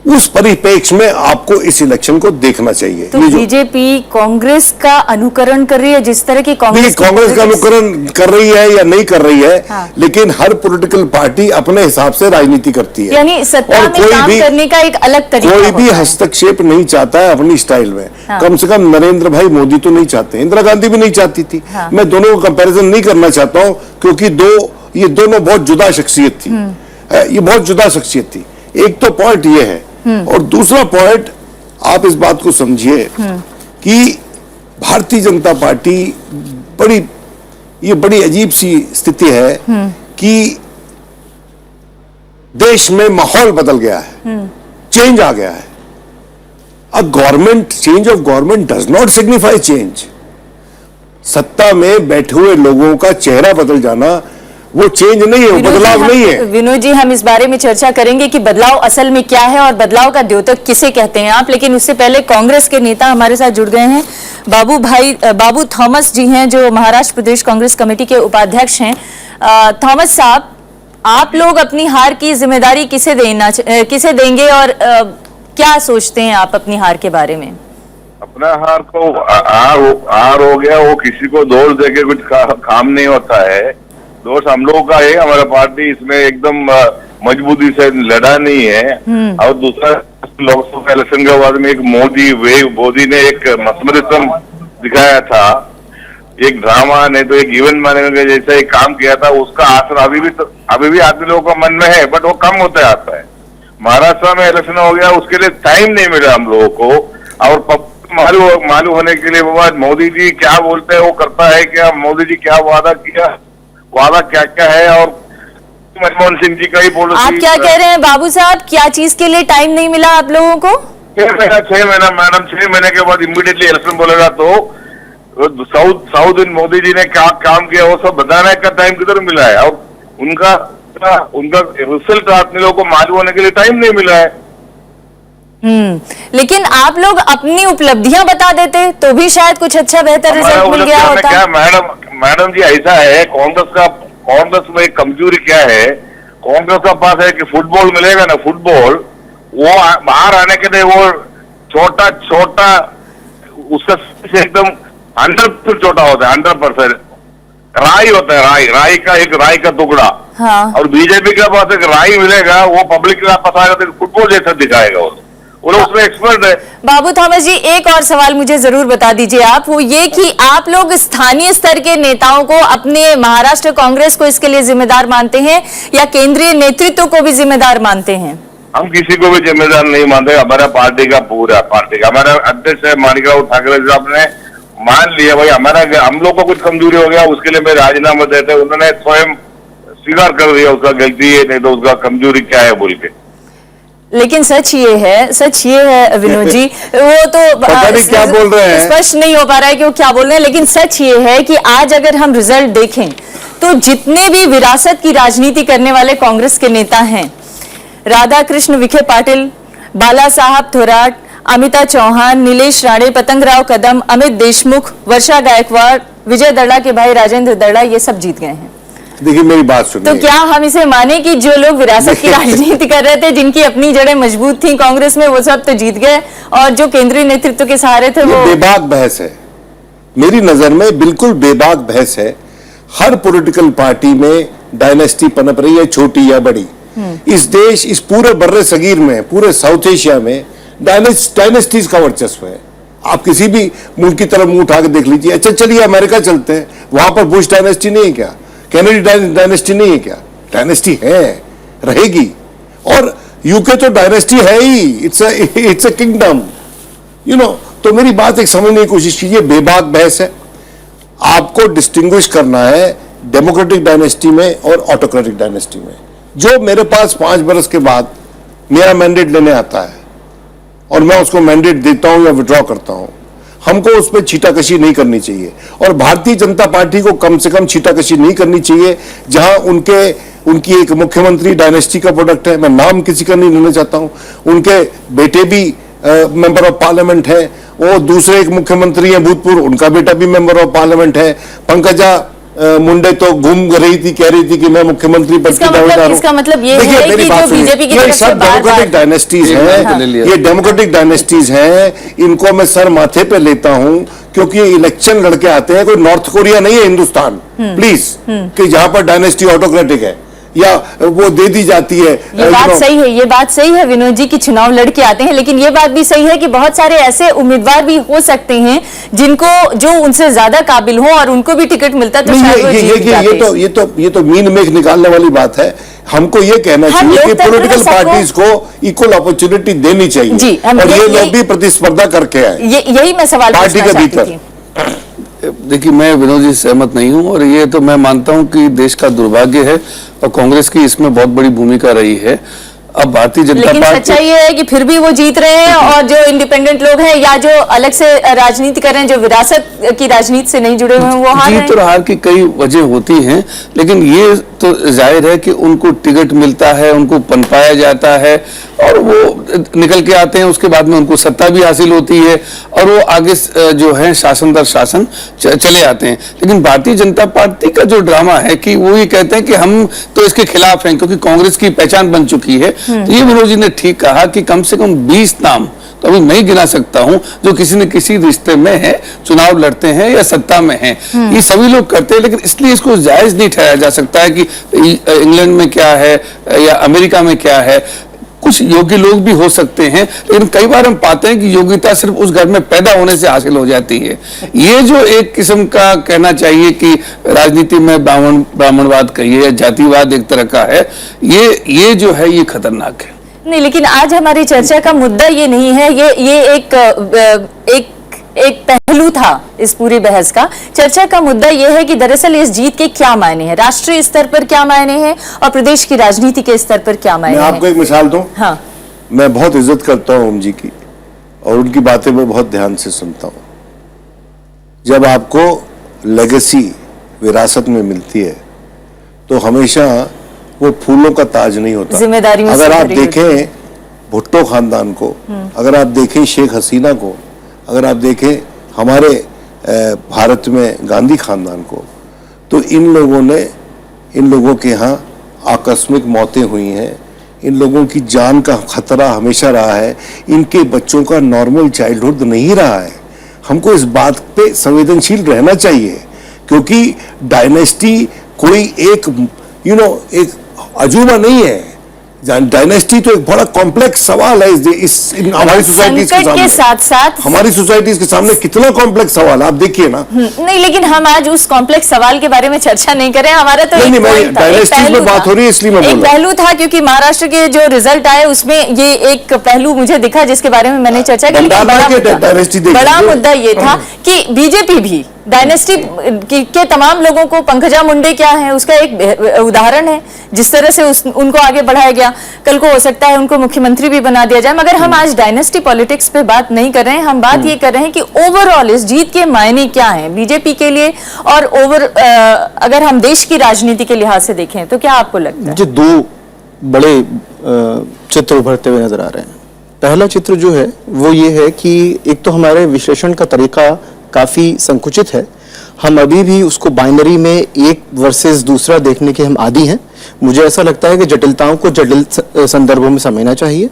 उस परिप्रेक्ष्य में आपको इस इलेक्शन को देखना चाहिए। तो बीजेपी कांग्रेस का अनुकरण कर रही है, जिस तरह की कांग्रेस का अनुकरण कर रही है या नहीं कर रही है, हाँ। लेकिन हर पॉलिटिकल पार्टी अपने हिसाब से राजनीति करती है, यानी सत्ता में काम करने का एक अलग तरीका कोई भी होता है। हस्तक्षेप नहीं चाहता है अपनी स्टाइल में। हाँ। कम से कम नरेंद्र भाई मोदी तो नहीं चाहते, इंदिरा गांधी भी नहीं चाहती थी। हाँ। मैं दोनों का कंपैरिजन नहीं करना चाहता हूं, क्योंकि ये दोनों बहुत जुदा शख्सियत थी। ये बहुत जुदा शख्सियत थी। एक तो पॉइंट ये है, और दूसरा पॉइंट आप इस बात को समझिए कि भारतीय जनता पार्टी बड़ी अजीब सी स्थिति है कि देश में माहौल बदल गया है, चेंज आ गया है। A government, change of government does not signify change. सत्ता में बैठे हुए लोगों का चेहरा बदल जाना वो चेंज नहीं है, वो बदलाव नहीं है। विनोद जी, हम इस बारे में चर्चा करेंगे कि बदलाव असल में क्या है और बदलाव का द्योतक किसे कहते हैं आप, लेकिन उससे पहले कांग्रेस के नेता हमारे साथ जुड़ गए हैं। बाबू थॉमस जी हैं, जो महाराष्ट्र प्रदेश कांग्रेस कमेटी के उपाध्यक्ष हैं। थॉमस साहब, आप लोग अपनी हार की जिम्मेदारी किसे देंगे और क्या सोचते हैं आप अपनी हार के बारे में? अपना हार को हार हो गया, वो किसी को दोष देके कुछ काम नहीं होता है। दोष हम लोगों का है, हमारा पार्टी इसमें एकदम मजबूती से लड़ा नहीं है। और दूसरा, लोकसभा इलेक्शन के बाद में एक मोदी ने एक मसमरिज्म दिखाया था, एक ड्रामा नहीं तो एक इवेंट मैनेजर जैसा एक काम किया था, उसका असर अभी भी आदमी लोगों का मन में है, बट वो कम होता आता है। महाराष्ट्र में इलेक्शन हो गया, उसके लिए टाइम नहीं मिला हम लोगों को, और मालूम होने के लिए बाद मोदी जी क्या बोलते हैं वो करता है क्या, मोदी जी क्या वादा क्या क्या है, और मनमोहन सिंह जी का ही पॉलिसी। आप क्या कह रहे हैं बाबू साहब, क्या चीज के लिए टाइम नहीं मिला आप लोगों को? 6 महीना मैडम, 6 महीने के बाद इमीडिएटली इलेक्शन बोलेगा तो साउथ इन मोदी जी ने क्या काम किया वो सब बताने का टाइम किधर मिला है, और उनका रिजल्ट आदमी लोगों को मालूम होने के लिए टाइम नहीं मिला है। लेकिन आप लोग अपनी उपलब्धियां बता देते तो भी शायद कुछ अच्छा बेहतर रिजल्ट मिल गया होता। क्या मैडम जी, ऐसा है, कांग्रेस में कमजोरी क्या है, कांग्रेस का पास है कि फुटबॉल मिलेगा ना, फुटबॉल वो बाहर आने के लिए वो छोटा उसका एकदम 100% छोटा होता है, 100% राई होता है, राई का टुकड़ा। हाँ। और बीजेपी के पास एक राई मिलेगा, वो पब्लिक के पास आएगा तो फुटबॉल जैसा दिखाएगा वो लोग उसमें एक्सपर्ट है। बाबू थॉमस जी, एक और सवाल मुझे जरूर बता दीजिए आप, वो ये कि आप लोग स्थानीय स्तर के नेताओं को, अपने महाराष्ट्र कांग्रेस को इसके लिए जिम्मेदार मानते हैं या केंद्रीय नेतृत्व को भी जिम्मेदार मानते हैं? हम किसी को भी जिम्मेदार नहीं मानते, हमारा पार्टी का हमारा अध्यक्ष है माणिकराव ठाकरे साहब ने मान लिया भाई हम लोग को कुछ कमजोरी हो गया, उसके लिए मैं राजीनामा देते, उन्होंने स्वयं स्वीकार कर दिया उसका गलती है, नहीं तो उसका कमजोरी क्या है बोल के। लेकिन सच ये है विनोद जी, वो तो क्या बोल रहे हैं, स्पष्ट नहीं हो पा रहा है कि वो क्या बोल रहे हैं, लेकिन सच ये है कि आज अगर हम रिजल्ट देखें तो जितने भी विरासत की राजनीति करने वाले कांग्रेस के नेता हैं, राधाकृष्ण विखे पाटिल, बाला साहब थोराट, अमिता चौहान, नीलेश राणे, पतंगराव कदम, अमित देशमुख, वर्षा गायकवाड़, विजय दड़ड़ा के भाई राजेंद्र दड़ड़ा, ये सब जीत गए हैं। देखिए मेरी बात सुनिए, तो क्या हम इसे माने कि जो लोग विरासत की राजनीति कर रहे थे, जिनकी अपनी जड़ें मजबूत थी कांग्रेस में, वो सब तो जीत गए, और जो केंद्रीय नेतृत्व के सहारे थे वो बेबाक बहस है। मेरी नजर में बिल्कुल बेबाक बहस है। हर पॉलिटिकल पार्टी में डायनेस्टी पनप रही है, छोटी या बड़ी। इस देश, इस पूरे बर्रे सगीर में, पूरे साउथ एशिया में डायनेस्टीज का वर्चस्व है। आप किसी भी मुल्क की तरफ मुंह उठा के देख लीजिए। अच्छा चलिए अमेरिका चलते हैं, वहां पर बुश डायनेस्टी नहीं है क्या, कैनेडी डायनेस्टी नहीं है क्या? डायनेस्टी है, रहेगी। और यूके तो डायनेस्टी है ही, it's a kingdom, you know. तो मेरी बात एक समझने की कोशिश कीजिए, बेबाक बहस है। आपको डिस्टिंग्विश करना है डेमोक्रेटिक डायनेस्टी में और ऑटोक्रेटिक डायनेस्टी में। जो मेरे पास 5 बरस के बाद मेरा मैंडेट लेने आता है और मैं उसको मैंडेट देता हूं या विड्रॉ करता हूं, हमको उस पर छीटाकशी नहीं करनी चाहिए। और भारतीय जनता पार्टी को कम से कम छीटाकशी नहीं करनी चाहिए जहां उनकी एक मुख्यमंत्री डायनेस्टी का प्रोडक्ट है। मैं नाम किसी का नहीं लेना चाहता हूं। उनके बेटे भी मेंबर ऑफ पार्लियामेंट है, वो दूसरे एक मुख्यमंत्री हैं भूतपूर्व, उनका बेटा भी मेंबर ऑफ पार्लियामेंट है। पंकजा मुंडे तो घूम रही थी, कह रही थी कि मैं मुख्यमंत्री पद की दावेदार हूं। इसका मतलब ये देखिए, है मेरी कि बात जो सुनिए, बीजेपी की ये तरफ से सब बार-बार- डेमोक्रेटिक डायनेस्टीज हैं, ये डेमोक्रेटिक डायनेस्टीज हैं, इनको मैं सर माथे पे लेता हूं, क्योंकि इलेक्शन लड़के आते हैं, कोई नॉर्थ कोरिया नहीं है हिंदुस्तान प्लीज, कि जहां पर डायनेस्टी ऑटोक्रेटिक है या वो दे दी जाती है। ये बात सही है, ये बात सही है विनोद जी की चुनाव लड़के आते हैं, लेकिन ये बात भी सही है कि बहुत सारे ऐसे उम्मीदवार भी हो सकते हैं जिनको जो उनसे ज्यादा काबिल हो और उनको भी टिकट मिलता तो शायद वो जीत जाते। ये तो मीन मेख निकालने वाली बात है। हमको ये कहना चाहिए कि पॉलिटिकल पार्टीज को इक्वल अपॉर्चुनिटी देनी चाहिए जी, और ये लोग भी प्रतिस्पर्धा करके आए, यही मैं सवाल पार्टी पूछना के चाहती भीतर। थी। देखिए, मैं विनोद जी सहमत नहीं हूं, और ये तो मैं मानता हूं कि देश का दुर्भाग्य है और कांग्रेस की इसमें बहुत बड़ी भूमिका रही है। अब भारतीय जनता लेकिन पार्टी, सच्चाई ये है कि फिर भी वो जीत रहे हैं, और जो इंडिपेंडेंट लोग हैं या जो अलग से राजनीति कर रहे हैं, जो विरासत की राजनीति से नहीं जुड़े हुए हैं, वो हार रहे हैं। जीत और हार की कई वजह होती हैं, लेकिन ये तो जाहिर है कि उनको टिकट मिलता है, उनको पनपाया जाता है और वो निकल के आते हैं, उसके बाद में उनको सत्ता भी हासिल होती है और वो आगे जो है शासन दर शासन चले आते हैं। लेकिन भारतीय जनता पार्टी का जो ड्रामा है कि वो ये कहते हैं कि हम तो इसके खिलाफ हैं, क्योंकि कांग्रेस की पहचान बन चुकी है। तो ये विनोद जी ने ठीक कहा कि कम से कम 20 नाम तो अभी मैं ही गिना सकता हूं जो किसी न किसी रिश्ते में है, चुनाव लड़ते हैं या सत्ता में हैं। ये सभी लोग करते हैं, लेकिन इसलिए इसको जायज नहीं ठहराया जा सकता है कि इंग्लैंड में क्या है या अमेरिका में क्या है। कुछ योग्य लोग भी हो सकते हैं, लेकिन कई बार हम पाते हैं कि योग्यता सिर्फ उस घर में पैदा होने से हासिल हो जाती है। ये जो एक किस्म का कहना चाहिए कि राजनीति में ब्राह्मणवाद कहिए या जातिवाद एक तरह का है, ये जो है ये खतरनाक है। नहीं, लेकिन आज हमारी चर्चा का मुद्दा ये नहीं है, ये एक पहलू था इस पूरी बहस का। चर्चा का मुद्दा यह है कि दरअसल इस जीत के क्या मायने हैं, राष्ट्रीय स्तर पर क्या मायने हैं और प्रदेश की राजनीति के स्तर पर क्या मायने हैं। मैं आपको एक मिसाल दूं। हाँ, मैं बहुत इज्जत करता हूं ओम जी की और उनकी बातें मैं बहुत ध्यान से सुनता हूं। जब आपको लेगेसी विरासत में मिलती है तो हमेशा वो फूलों का ताज नहीं होता। जिम्मेदारी में अगर आप देखें भुट्टो खानदान को, अगर आप देखें शेख हसीना को, अगर आप देखें हमारे भारत में गांधी खानदान को, तो इन लोगों के यहाँ आकस्मिक मौतें हुई हैं, इन लोगों की जान का खतरा हमेशा रहा है, इनके बच्चों का नॉर्मल चाइल्डहुड नहीं रहा है। हमको इस बात पे संवेदनशील रहना चाहिए, क्योंकि डायनेस्टी कोई एक एक अजूबा नहीं है। डायनेस्टी तो एक बड़ा कॉम्प्लेक्स सवाल है हमारी सोसाइटीज के सामने। साथ हमारी सोसाइटीज के सामने कितना कॉम्प्लेक्स सवाल है, आप देखिए ना। नहीं, लेकिन हम आज उस कॉम्प्लेक्स सवाल के बारे में चर्चा नहीं करें। हमारा तो डायनेस्टीज में बात हो रही है, इसलिए मैं बोल रहा हूं। एक पहलू था क्योंकि महाराष्ट्र के जो रिजल्ट आए उसमें ये एक पहलू मुझे दिखा जिसके बारे में मैंने चर्चा की। बड़ा मुद्दा ये था कि बीजेपी भी डायनेस्टी के तमाम लोगों को, पंकजा मुंडे क्या है उसका एक उदाहरण है, जिस तरह से उनको आगे बढ़ाया गया। कल को हो सकता है उनको मुख्यमंत्री भी बना दिया जाए। मगर हम आज डायनेस्टी पॉलिटिक्स पे बात नहीं कर रहे हैं, हम बात ये कर रहे हैं कि ओवरऑल इस जीत के मायने क्या हैं बीजेपी के लिए, और अगर हम देश की राजनीति के लिहाज से देखें तो क्या आपको लगता है? जो दो बड़े चित्र उभरते हुए नजर आ रहे हैं। पहला चित्र जो है वो ये है कि एक तो हमारे विश्लेषण का तरीका काफी संकुचित है। हम अभी भी उसको बाइनरी में एक वर्सेस दूसरा देखने के हम आदी हैं। मुझे ऐसा लगता है कि जटिलताओं को जटिल संदर्भों में समझना चाहिए।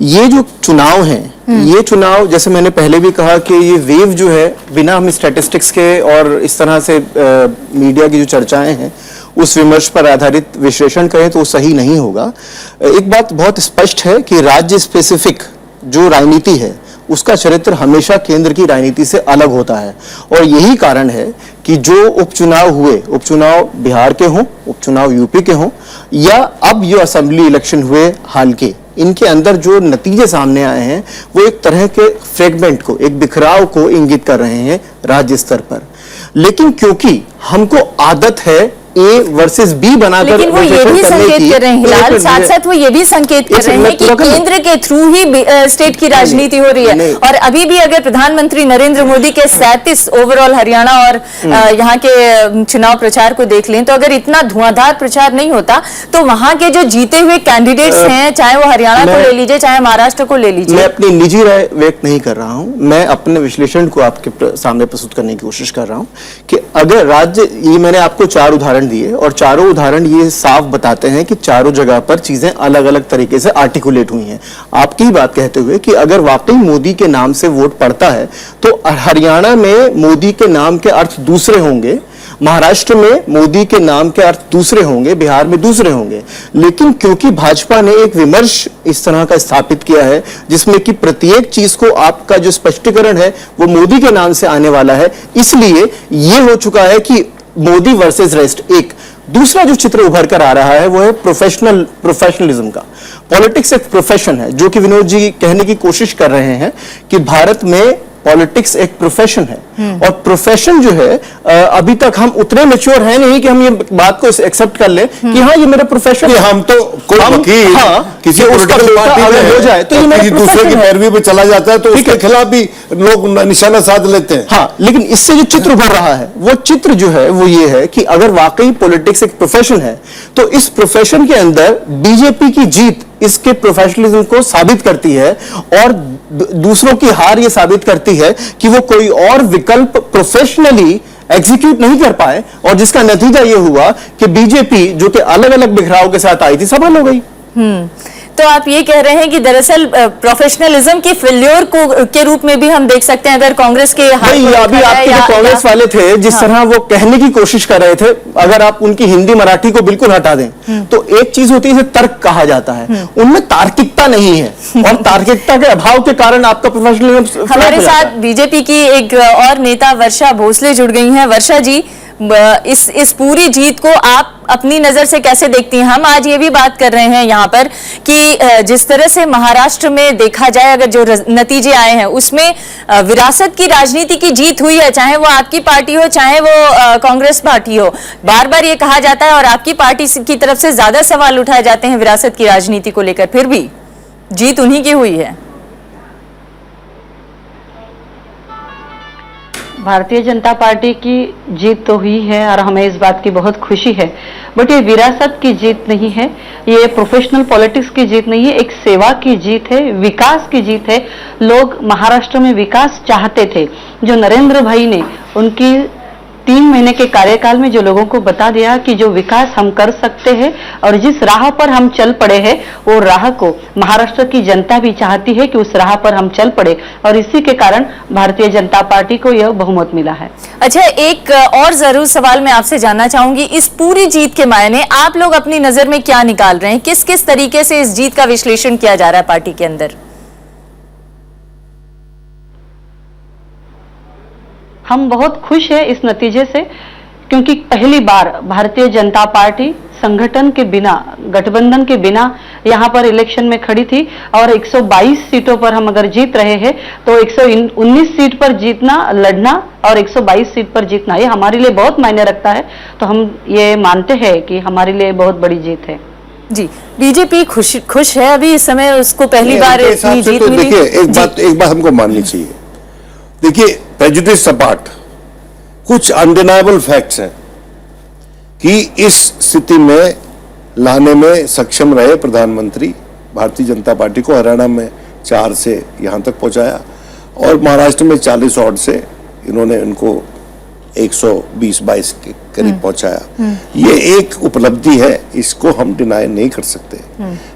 ये जो चुनाव हैं, ये चुनाव जैसे मैंने पहले भी कहा कि ये वेव जो है, बिना हम स्टैटिस्टिक्स के और इस तरह से मीडिया की जो चर्चाएं हैं उस विमर्श पर आधारित विश्लेषण करें तो वो सही नहीं होगा। एक बात बहुत स्पष्ट है कि राज्य स्पेसिफिक जो राजनीति है उसका चरित्र हमेशा केंद्र की राजनीति से अलग होता है, और यही कारण है कि जो उपचुनाव हुए, उपचुनाव बिहार के हों, उपचुनाव यूपी के हों, या अब जो असेंबली इलेक्शन हुए हाल के, इनके अंदर जो नतीजे सामने आए हैं वो एक तरह के फ्रेगमेंट को, एक बिखराव को इंगित कर रहे हैं राज्य स्तर पर। लेकिन क्योंकि हमको आदत है ए वर्सेस बी बनाकर, लेकिन वो ये भी संकेत कर रहे हैं हिलाल, साथ साथ वो ये भी संकेत कर रहे हैं कि केंद्र के थ्रू ही स्टेट की राजनीति हो रही है। और अभी भी अगर प्रधानमंत्री नरेंद्र मोदी के 37 ओवरऑल हरियाणा और यहाँ के चुनाव प्रचार को देख लें, तो अगर इतना धुआंधार प्रचार नहीं होता तो वहां के जो जीते हुए कैंडिडेट्स हैं, चाहे वो हरियाणा को ले लीजिए चाहे महाराष्ट्र को ले लीजिए। मैं अपनी निजी राय व्यक्त नहीं कर रहा हूं, मैं अपने विश्लेषण को आपके सामने प्रस्तुत करने की कोशिश कर रहा हूं कि अगर राज्य, ये मैंने आपको 4 उदाहरण दिए और चारों उदाहरण ये साफ बताते हैं कि चारों जगह पर चीजें अलग अलग तरीके से आर्टिकुलेट हुई हैं। आपकी ही बात कहते हुए कि अगर वाकई मोदी के नाम से वोट पड़ता है तो हरियाणा में मोदी के नाम के अर्थ दूसरे होंगे, महाराष्ट्र में मोदी के नाम के अर्थ दूसरे होंगे, बिहार में दूसरे होंगे। लेकिन क्योंकि भाजपा ने एक विमर्श इस तरह का स्थापित किया है जिसमें कि प्रत्येक चीज को आपका जो स्पष्टीकरण है वो मोदी के नाम से आने वाला है, इसलिए ये हो चुका है कि मोदी वर्सेस रेस्ट। एक दूसरा जो चित्र उभर कर आ रहा है वो है प्रोफेशनलिज्म का। पॉलिटिक्स एक प्रोफेशन है, जो कि विनोद जी कहने की कोशिश कर रहे हैं कि भारत में पॉलिटिक्स एक प्रोफेशन है, और प्रोफेशन जो है अभी तक हम उतने मैच्योर हैं नहीं कि हम ये बात को एक्सेप्ट कर लें कि हाँ ये मेरा प्रोफेशन है। हम तो कोई वकील किसी पॉलिटिकल पार्टी में हो जाए तो ये मेरा किसी दूसरे की पैरवी पे चला जाता है तो उसके खिलाफ भी लोग निशाना साध लेते हैं। हाँ, लेकिन इससे जो चित्र उभर रहा है वो चित्र जो है वो ये है कि अगर वाकई पॉलिटिक्स एक प्रोफेशन है तो इस प्रोफेशन के अंदर बीजेपी की जीत इसके प्रोफेशनलिज्म को साबित करती है, और दूसरों की हार ये साबित करती है कि वो कोई और विकल्प प्रोफेशनली एग्जीक्यूट नहीं कर पाए, और जिसका नतीजा ये हुआ कि बीजेपी जो कि अलग अलग बिखराव के साथ आई थी सफल हो गई। तो आप ये कह रहे हैं कि दरअसल प्रोफेशनलिज्म की फेल्योर को के रूप में भी हम देख सकते हैं अगर कांग्रेस के अभी आपके जो कांग्रेस वाले थे जिस तरह वो कहने की कोशिश कर रहे थे, अगर आप उनकी हिंदी मराठी को बिल्कुल हटा दें तो एक चीज होती है तर्क कहा जाता है, उनमें तार्किकता नहीं है, और तार्किकता के अभाव के कारण आपका प्रोफेशनलिज्म। हमारे साथ बीजेपी की एक और नेता वर्षा भोसले जुड़ गई हैं। वर्षा जी, इस पूरी जीत को आप अपनी नजर से कैसे देखती हैं? हम आज ये भी बात कर रहे हैं यहाँ पर कि जिस तरह से महाराष्ट्र में देखा जाए, अगर जो नतीजे आए हैं उसमें विरासत की राजनीति की जीत हुई है, चाहे वो आपकी पार्टी हो चाहे वो कांग्रेस पार्टी हो। बार बार ये कहा जाता है और आपकी पार्टी की तरफ से ज्यादा सवाल उठाए जाते हैं विरासत की राजनीति को लेकर, फिर भी जीत उन्हीं की हुई है। भारतीय जनता पार्टी की जीत तो हुई है और हमें इस बात की बहुत खुशी है, बट ये विरासत की जीत नहीं है, ये प्रोफेशनल पॉलिटिक्स की जीत नहीं है, एक सेवा की जीत है, विकास की जीत है। लोग महाराष्ट्र में विकास चाहते थे, जो नरेंद्र भाई ने उनकी 3 महीने के कार्यकाल में जो लोगों को बता दिया कि जो विकास हम कर सकते हैं और जिस राह पर हम चल पड़े हैं वो राह को महाराष्ट्र की जनता भी चाहती है कि उस राह पर हम चल पड़े, और इसी के कारण भारतीय जनता पार्टी को यह बहुमत मिला है। अच्छा, एक और जरूर सवाल मैं आपसे जानना चाहूंगी, इस पूरी जीत के मायने आप लोग अपनी नजर में क्या निकाल रहे हैं? किस किस तरीके से इस जीत का विश्लेषण किया जा रहा है पार्टी के अंदर? हम बहुत खुश हैं इस नतीजे से, क्योंकि पहली बार भारतीय जनता पार्टी संगठन के बिना, गठबंधन के बिना यहाँ पर इलेक्शन में खड़ी थी, और 122 सीटों पर हम अगर जीत रहे हैं तो 119 सीट पर जीतना, लड़ना, और 122 सीट पर जीतना, ये हमारे लिए बहुत मायने रखता है। तो हम ये मानते हैं कि हमारे लिए बहुत बड़ी जीत है। जी, बीजेपी खुश है अभी इस समय, उसको पहली बार इतनी जीत मिली। देखिए, एक बात हमको माननी चाहिए। देखिए, प्रेजुडिस अपार्ट, कुछ अनडिनाइबल फैक्ट्स हैं कि इस स्थिति में लाने में सक्षम रहे प्रधानमंत्री, भारतीय जनता पार्टी को हरियाणा में 4 से यहां तक पहुंचाया, और महाराष्ट्र में 40 ऑड से इन्होंने उनको 120-22 के करीब पहुंचाया। ये एक उपलब्धि है, इसको हम डिनाई नहीं कर सकते,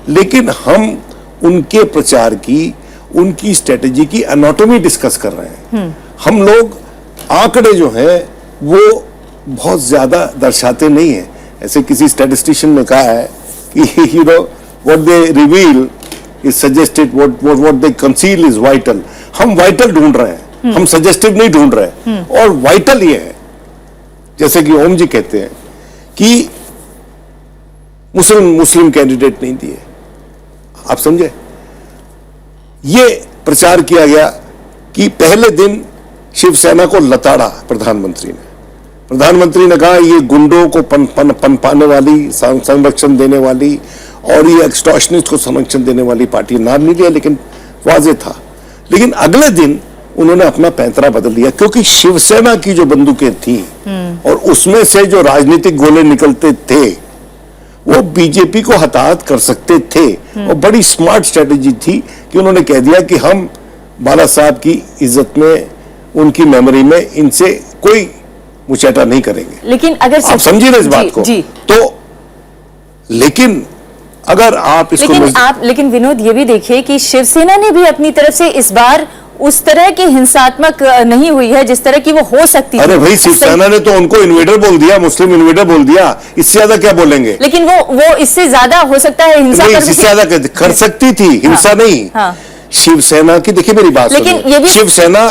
लेकिन हम उनके प्रचार की, उनकी स्ट्रेटेजी की एनाटॉमी डिस्कस कर रहे हैं। हम लोग आंकड़े जो हैं वो बहुत ज्यादा दर्शाते नहीं है। ऐसे किसी स्टैटिस्टिशियन ने कहा है कि what they reveal is suggested, what they conceal is vital. हम वाइटल ढूंढ रहे हैं, हम सजेस्टिव नहीं ढूंढ रहे। और वाइटल ये है, जैसे कि ओम जी कहते हैं कि मुस्लिम कैंडिडेट नहीं दिए, आप समझे। ये प्रचार किया गया कि पहले दिन शिवसेना को लताड़ा प्रधानमंत्री ने, प्रधानमंत्री ने कहा ये गुंडों को पनपाने वाली, संरक्षण देने वाली और ये एक्सटॉर्शनिस्ट को संरक्षण देने वाली पार्टी। नाम नहीं लिया लेकिन वाजे था। लेकिन अगले दिन उन्होंने अपना पैंतरा बदल लिया, क्योंकि शिवसेना की जो बंदूकें थी और उसमें से जो राजनीतिक गोले निकलते थे वो बीजेपी को हताहत कर सकते थे। और बड़ी स्मार्ट स्ट्रेटेजी थी कि उन्होंने कह दिया कि हम बाला साहब की इज्जत में, उनकी मेमोरी में इनसे कोई मुचैटा नहीं करेंगे। लेकिन अगर आप समझिए ना इस बात को। तो लेकिन अगर आप इसको लेकिन विनोद ये भी देखिए कि शिवसेना ने भी अपनी तरफ से इस बार उस तरह की हिंसात्मक नहीं हुई है जिस तरह की वो हो सकती है। अरे भाई, शिवसेना ने तो उनको इन्वेडर बोल दिया, मुस्लिम इन्वेडर बोल दिया, इससे ज्यादा क्या बोलेंगे? लेकिन वो इससे ज्यादा हो सकता है हिंसा इससे ज्यादा कर सकती थी, हिंसा नहीं। शिवसेना की देखिए मेरी बात सुनिए, शिवसेना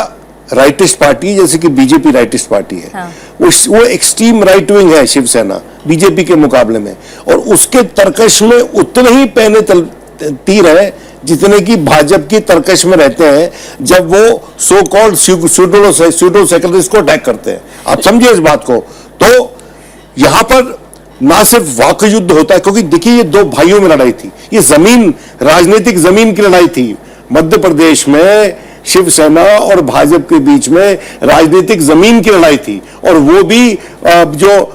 राइटिस्ट पार्टी जैसे कि बीजेपी राइटिस्ट पार्टी है, वो एक्सट्रीम राइट विंग है शिवसेना बीजेपी के मुकाबले में, और उसके तर्कश में उतने ही पहने तीर है जितने की भाजपा की तर्कश में रहते हैं जब वो सो कॉल्ड स्यूडो सेक्युलरिस्ट को अटैक करते हैं। आप समझिए इस बात को। तो यहां पर ना सिर्फ वाक युद्ध होता है, क्योंकि देखिए ये दो भाइयों में लड़ाई थी, ये जमीन, राजनीतिक जमीन की लड़ाई थी। मध्य प्रदेश में शिवसेना और भाजपा के बीच में राजनीतिक जमीन की लड़ाई थी, और वो भी जो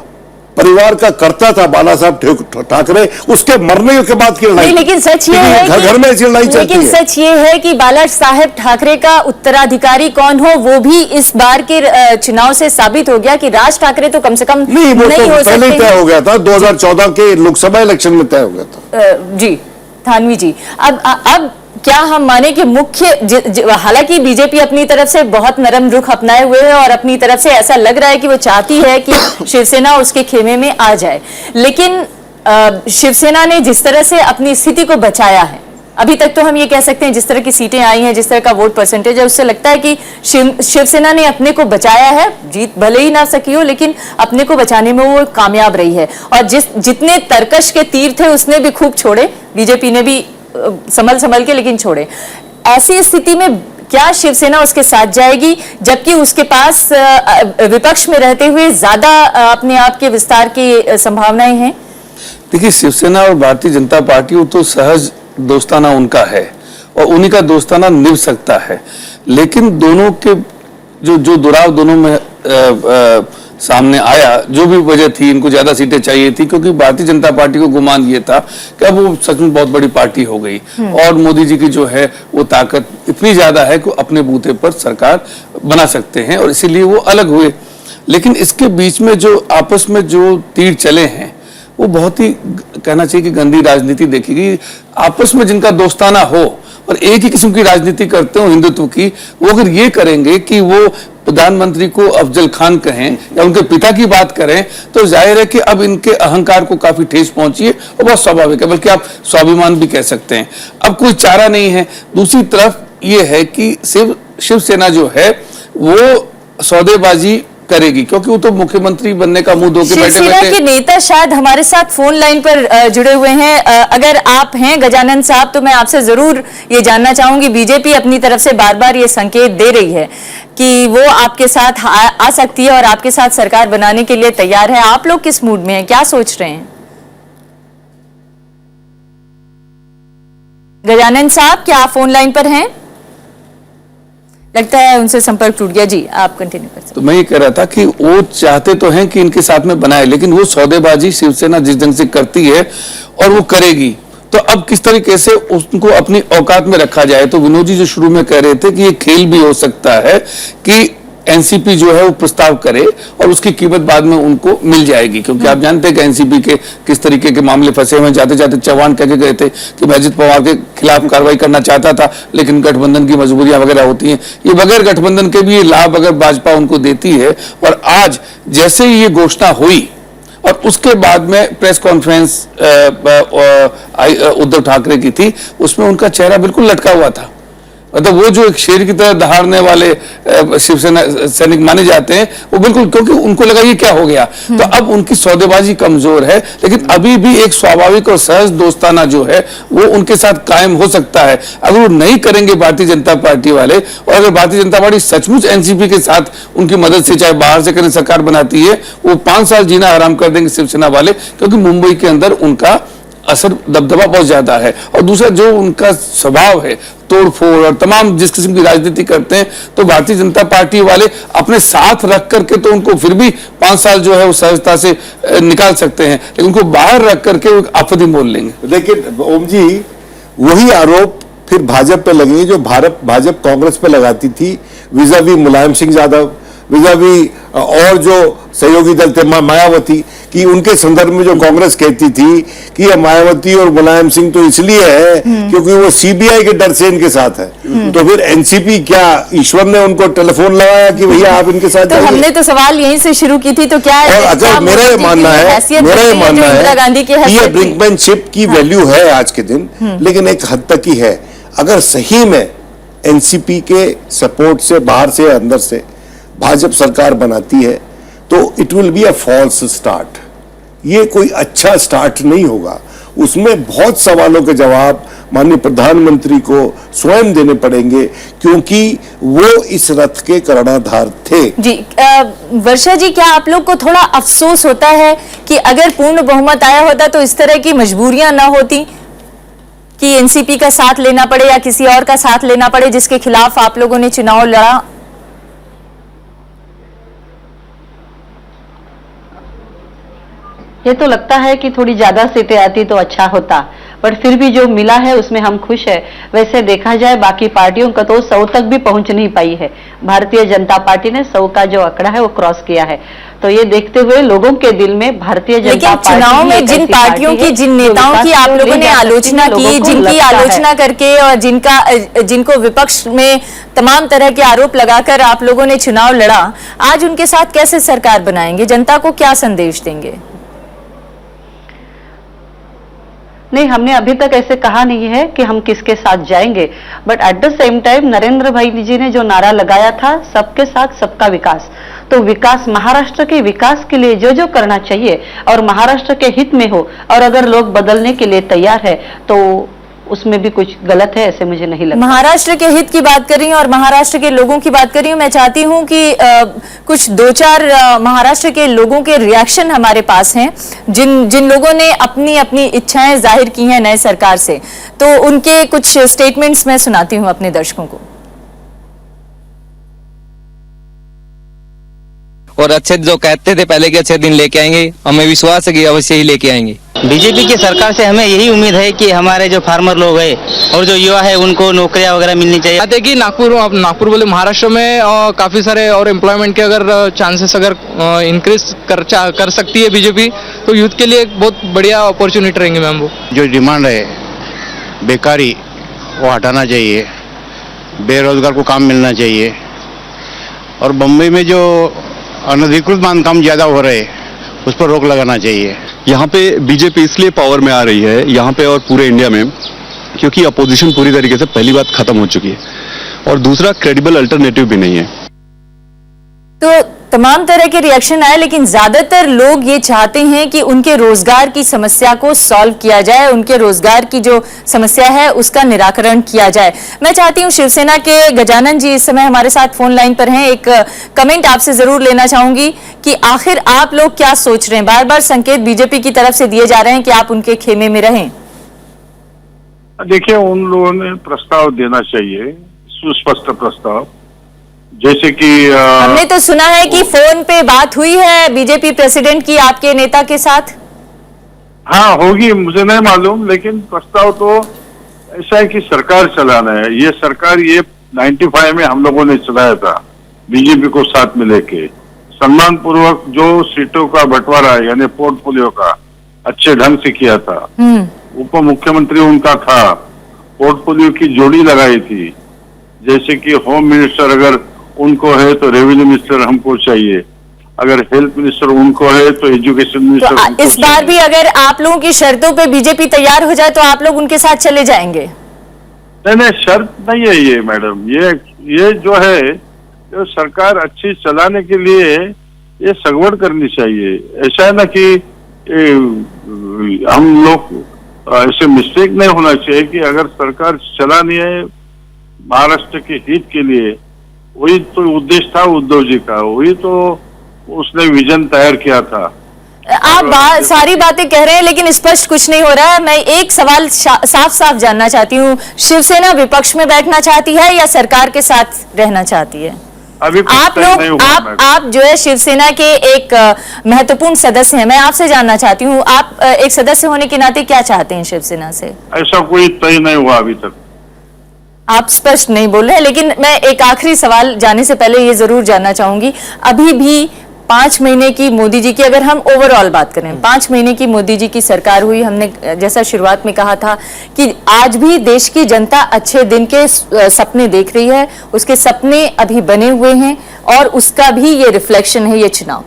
परिवार का कर्ता था बाला साहब ठाकरे, उसके मरने के बाद की लड़ाई। लेकिन सच ये है कि घर में ऐसी लड़ाई चलती है। लेकिन सच ये है कि बाला साहेब ठाकरे का उत्तराधिकारी कौन हो वो भी इस बार के चुनाव से साबित हो गया कि राज ठाकरे तो कम से कम नहीं, वो तो पहले ही तय हो गया था, 2014 के लोकसभा इलेक्शन में तय हो गया था। जी थानवी जी, अब क्या हम माने कि मुख्य, हालांकि बीजेपी अपनी तरफ से बहुत नरम रुख अपनाए हुए है और अपनी तरफ से ऐसा लग रहा है कि वो चाहती है कि शिवसेना उसके खेमे में आ जाए, लेकिन शिवसेना ने जिस तरह से अपनी स्थिति को बचाया है अभी तक, तो हम ये कह सकते हैं जिस तरह की सीटें आई हैं, जिस तरह का वोट परसेंटेज है, उससे लगता है कि शिवसेना ने अपने को बचाया है। जीत भले ही ना सकी हो लेकिन अपने को बचाने में वो कामयाब रही है, और जितने तर्कश के तीर थे उसने भी खूब छोड़े, बीजेपी ने भी संभल के लेकिन छोड़े। ऐसी स्थिति में क्या शिवसेना उसके साथ जाएगी, जबकि उसके पास विपक्ष में रहते हुए ज्यादा अपने आप के विस्तार की संभावनाएं हैं? देखिए, शिवसेना और भारतीय जनता पार्टी वो तो सहज दोस्ताना उनका है और उन्हीं का दोस्ताना निभ सकता है, लेकिन दोनों के जो दुराव दोनों में सामने आया, जो भी वजह थी, इनको ज्यादा सीटें चाहिए थी, क्योंकि भारतीय जनता पार्टी को गुमान ये था कि अब वो सच में बहुत बड़ी पार्टी हो गई और मोदी जी की जो है वो ताकत इतनी ज्यादा है कि अपने बूते पर सरकार बना सकते हैं, और इसीलिए वो अलग हुए। लेकिन इसके बीच में जो आपस में जो तीर चले हैं वो बहुत ही, कहना चाहिए कि गंदी राजनीति देखी गई। आपस में जिनका दोस्ताना हो और एक ही किस्म की राजनीति करते हो हिंदुत्व की, वो अगर ये करेंगे कि वो प्रधानमंत्री को अफजल खान कहें या उनके पिता की बात करें, तो जाहिर है कि अब इनके अहंकार को काफी ठेस पहुंची है और बहुत स्वाभाविक है, बल्कि आप स्वाभिमान भी कह सकते हैं। अब कोई चारा नहीं है। दूसरी तरफ ये है कि शिवसेना जो है वो सौदेबाजी करेगी, क्योंकि वो तो मुख्यमंत्री बनने का मुंह धो के शिवसेना के नेता शायद हमारे साथ फोन लाइन पर जुड़े हुए हैं। अगर आप हैं गजानन साहब, तो मैं आपसे जरूर ये जानना चाहूंगी, बीजेपी अपनी तरफ से बार बार ये संकेत दे रही है कि वो आपके साथ आ सकती है और आपके साथ सरकार बनाने के लिए तैयार है। आप लोग किस मूड में हैं, क्या सोच रहे हैं? गजानन साहब, क्या आप फोन लाइन पर हैं? लगता है उनसे संपर्क टूट गया। जी, आप कंटिन्यू कर सकते हैं। तो मैं ये कह रहा था कि वो चाहते तो हैं कि इनके साथ में बनाए, लेकिन वो सौदेबाजी शिवसेना जिस ढंग से करती है और वो करेगी, तो अब किस तरीके से उनको अपनी औकात में रखा जाए। तो विनोद जी जो शुरू में कह रहे थे कि ये खेल भी हो सकता है कि एनसीपी जो है वो प्रस्ताव करे और उसकी कीमत बाद में उनको मिल जाएगी, क्योंकि आप जानते हैं कि एनसीपी के किस तरीके के मामले फंसे हुए। जाते जाते चौहान कह के गए थे कि मैं अजित पवार के खिलाफ कार्रवाई करना चाहता था, लेकिन गठबंधन की मजबूरियां वगैरह होती हैं। ये बगैर गठबंधन के भी ये लाभ अगर भाजपा उनको देती है, और आज जैसे ही ये घोषणा हुई और उसके बाद में प्रेस कॉन्फ्रेंस उद्धव ठाकरे की थी, उसमें उनका चेहरा बिल्कुल लटका हुआ था, मतलब वो जो एक शेर की तरह दहाड़ने वाले शिवसेना सैनिक माने जाते हैं, वो बिल्कुल, क्योंकि उनको लगा ये क्या हो गया, तो अब उनकी सौदेबाजी कमजोर है, लेकिन अभी भी एक स्वाभाविक और सहज दोस्ताना जो है वो उनके साथ कायम हो सकता है। अगर वो नहीं करेंगे भारतीय जनता पार्टी वाले, और अगर भारतीय जनता पार्टी सचमुच एनसीपी के साथ उनकी मदद से चाहे बाहर से करें सरकार बनाती है, वो 5 साल जीना आराम कर देंगे शिवसेना वाले, क्योंकि मुंबई के अंदर उनका असर दबदबा बहुत ज्यादा है। और दूसरा जो उनका स्वभाव है तोड़फोड़ और तमाम जिस किस्म की राजनीति करते हैं, तो भारतीय जनता पार्टी वाले अपने साथ रख करके तो उनको फिर भी 5 साल जो है वो सहजता से निकाल सकते हैं, लेकिन उनको बाहर रख करके वो आफत ही मोल लेंगे। लेकिन ओम जी, वही आरोप फिर भाजपा पे लगेंगे जो भाजपा कांग्रेस पे लगाती थी, विजावी मुलायम सिंह यादव, विजावी और जो सहयोगी दल थे मायावती, कि उनके संदर्भ में जो कांग्रेस कहती थी कि ये मायावती और मुलायम सिंह तो इसलिए है क्योंकि वो सीबीआई के डर से इनके साथ है, तो फिर एनसीपी क्या ईश्वर ने उनको टेलीफोन लगाया कि भैया आप इनके साथ तो हमने तो सवाल यहीं से शुरू की थी, तो क्या और अगर मेरा ये मानना है कि ये ब्रिंकमैनशिप की वैल्यू है आज के दिन, लेकिन एक हद तक ही है। अगर सही में एनसीपी के सपोर्ट से बाहर से अंदर से भाजपा सरकार बनाती है तो it will be a false start, ये कोई अच्छा स्टार्ट नहीं होगा। उसमें बहुत सवालों के जवाब माननीय प्रधानमंत्री को स्वयं देने पड़ेंगे, क्योंकि वो इस रथ के कर्णधार थे। जी वर्षा जी, क्या आप लोग को थोड़ा अफसोस होता है कि अगर पूर्ण बहुमत आया होता तो इस तरह की मजबूरियां ना होती कि एनसीपी का साथ लेना पड़े या किसी और का साथ लेना पड़े जिसके खिलाफ आप लोगों ने चुनाव लड़ा? ये तो लगता है कि थोड़ी ज्यादा सीटें आती तो अच्छा होता, पर फिर भी जो मिला है उसमें हम खुश है। वैसे देखा जाए बाकी पार्टियों का तो 100 तक भी पहुंच नहीं पाई है, भारतीय जनता पार्टी ने 100 का जो आंकड़ा है वो क्रॉस किया है। तो ये देखते हुए लोगों के दिल में भारतीय जनता पार्टी, चुनाव में जिन पार्टियों की, जिन नेताओं की आप लोगों ने आलोचना की, जिनकी आलोचना करके और जिनको विपक्ष में तमाम तरह के आरोप लगाकर आप लोगों ने चुनाव लड़ा, आज उनके साथ कैसे सरकार बनाएंगे? जनता को क्या संदेश देंगे? नहीं, हमने अभी तक ऐसे कहा नहीं है कि हम किसके साथ जाएंगे, but at the same time Narendra भाई जी ने जो नारा लगाया था सबके साथ सबका विकास, तो विकास महाराष्ट्र के विकास के लिए जो जो करना चाहिए और महाराष्ट्र के हित में हो, और अगर लोग बदलने के लिए तैयार है तो उसमें भी कुछ गलत है ऐसे मुझे नहीं लगता। महाराष्ट्र के हित की बात कर रही हूँ और महाराष्ट्र के लोगों की बात कर रही हूँ। मैं चाहती हूँ कि कुछ 2-4 महाराष्ट्र के लोगों के रिएक्शन हमारे पास हैं, जिन लोगों ने अपनी अपनी इच्छाएं जाहिर की हैं नए सरकार से, तो उनके कुछ स्टेटमेंट्स मैं सुनाती हूँ अपने दर्शकों को। और अच्छे जो कहते थे पहले के अच्छे दिन लेके आएंगे, हमें विश्वास है कि अवश्य ही लेके आएंगे। बीजेपी की सरकार से हमें यही उम्मीद है कि हमारे जो फार्मर लोग हैं और जो युवा है उनको नौकरियां वगैरह मिलनी चाहिए। बात है कि नागपुर बोले महाराष्ट्र में काफी सारे और एम्प्लॉयमेंट के अगर चांसेस अगर इंक्रीज कर सकती है बीजेपी, तो यूथ के लिए एक बहुत बढ़िया अपॉर्चुनिटी रहेंगे मैम। वो जो डिमांड है बेकारी वो हटाना चाहिए, बेरोजगार को काम मिलना चाहिए, और बम्बई में जो अनधिकृत बांधकाम ज्यादा हो रहे उस पर रोक लगाना चाहिए। यहाँ पे बीजेपी इसलिए पावर में आ रही है यहाँ पे और पूरे इंडिया में, क्योंकि अपोजिशन पूरी तरीके से पहली बात खत्म हो चुकी है, और दूसरा क्रेडिबल अल्टरनेटिव भी नहीं है। तो तमाम तरह के रिएक्शन आए, लेकिन ज्यादातर लोग ये चाहते हैं कि उनके रोजगार की समस्या को सॉल्व किया जाए, उनके रोजगार की जो समस्या है उसका निराकरण किया जाए। मैं चाहती हूं शिवसेना के गजानन जी इस समय हमारे साथ फोन लाइन पर हैं। एक कमेंट आपसे जरूर लेना चाहूंगी कि आखिर आप लोग क्या सोच रहे हैं? बार बार संकेत बीजेपी की तरफ से दिए जा रहे हैं कि आप उनके खेमे में रहें। देखिए, उन लोगों ने प्रस्ताव देना चाहिए, सुस्पष्ट प्रस्ताव, जैसे कि हमने तो सुना है कि फोन पे बात हुई है बीजेपी प्रेसिडेंट की आपके नेता के साथ। हाँ होगी, मुझे नहीं मालूम, लेकिन प्रस्ताव तो ऐसा है कि सरकार चलाना है। ये सरकार ये 95 में हम लोगों ने चलाया था बीजेपी को साथ में लेके, सम्मान पूर्वक जो सीटों का बंटवारा यानी पोर्टफोलियो का अच्छे ढंग से किया था। उप मुख्यमंत्री उनका था, पोर्टफोलियो की जोड़ी लगाई थी, जैसे कि होम मिनिस्टर अगर उनको है तो रेवेन्यू मिनिस्टर हमको चाहिए, अगर हेल्थ मिनिस्टर उनको है तो एजुकेशन मिनिस्टर तो इस बार भी अगर आप लोगों की शर्तों पे बीजेपी तैयार हो जाए तो आप लोग उनके साथ चले जाएंगे? नहीं, शर्त नहीं है ये मैडम। ये जो है, जो सरकार अच्छी चलाने के लिए ये सगवड़ करनी चाहिए। ऐसा है ना कि हम लोग ऐसे मिस्टेक नहीं होना चाहिए कि अगर सरकार चलानी है महाराष्ट्र के हित के लिए, वही तो उद्देश्य था उद्धव जी का, वही तो उसने विजन तैयार किया था। आप सारी बातें कह रहे हैं लेकिन स्पष्ट कुछ नहीं हो रहा है। मैं एक सवाल साफ साफ जानना चाहती हूँ, शिवसेना विपक्ष में बैठना चाहती है या सरकार के साथ रहना चाहती है? अभी आप लोग आप जो है शिवसेना के एक महत्वपूर्ण सदस्य हैं, मैं आपसे जानना चाहती हूँ, आप एक सदस्य होने के नाते क्या चाहते हैं शिवसेना से? ऐसा कोई तय नहीं हुआ अभी तक। आप स्पष्ट नहीं बोल रहे हैं, लेकिन मैं एक आखिरी सवाल जाने से पहले ये जरूर जानना चाहूंगी, अभी भी 5 महीने की मोदी जी की, अगर हम ओवरऑल बात करें, 5 महीने की मोदी जी की सरकार हुई, हमने जैसा शुरुआत में कहा था कि आज भी देश की जनता अच्छे दिन के सपने देख रही है, उसके सपने अभी बने हुए हैं और उसका भी ये रिफ्लेक्शन है ये चुनाव।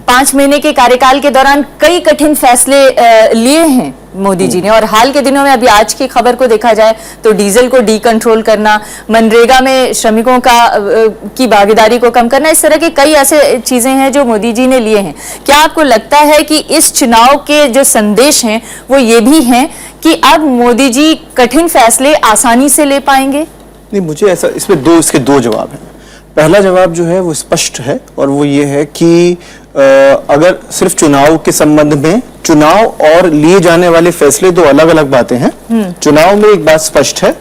5 महीने के कार्यकाल के दौरान कई कठिन फैसले लिए हैं मोदी जी ने, और हाल के दिनों में अभी आज की खबर को देखा जाए तो डीजल को डीकंट्रोल करना, मनरेगा में श्रमिकों की भागीदारी को कम करना, इस तरह की कई ऐसे चीजें हैं जो मोदी जी ने लिए हैं। क्या आपको लगता है कि इस चुनाव के जो संदेश हैं वो ये भी हैं कि अब मोदी जी कठिन फैसले आसानी से ले पाएंगे? नहीं, मुझे ऐसा, इसमें इसके दो जवाब हैं। पहला जवाब जो है वो स्पष्ट है और वो ये है कि अगर सिर्फ चुनाव के संबंध में, चुनाव और लिए जाने वाले फैसले दो अलग अलग बातें हैं। चुनाव में एक बात स्पष्ट है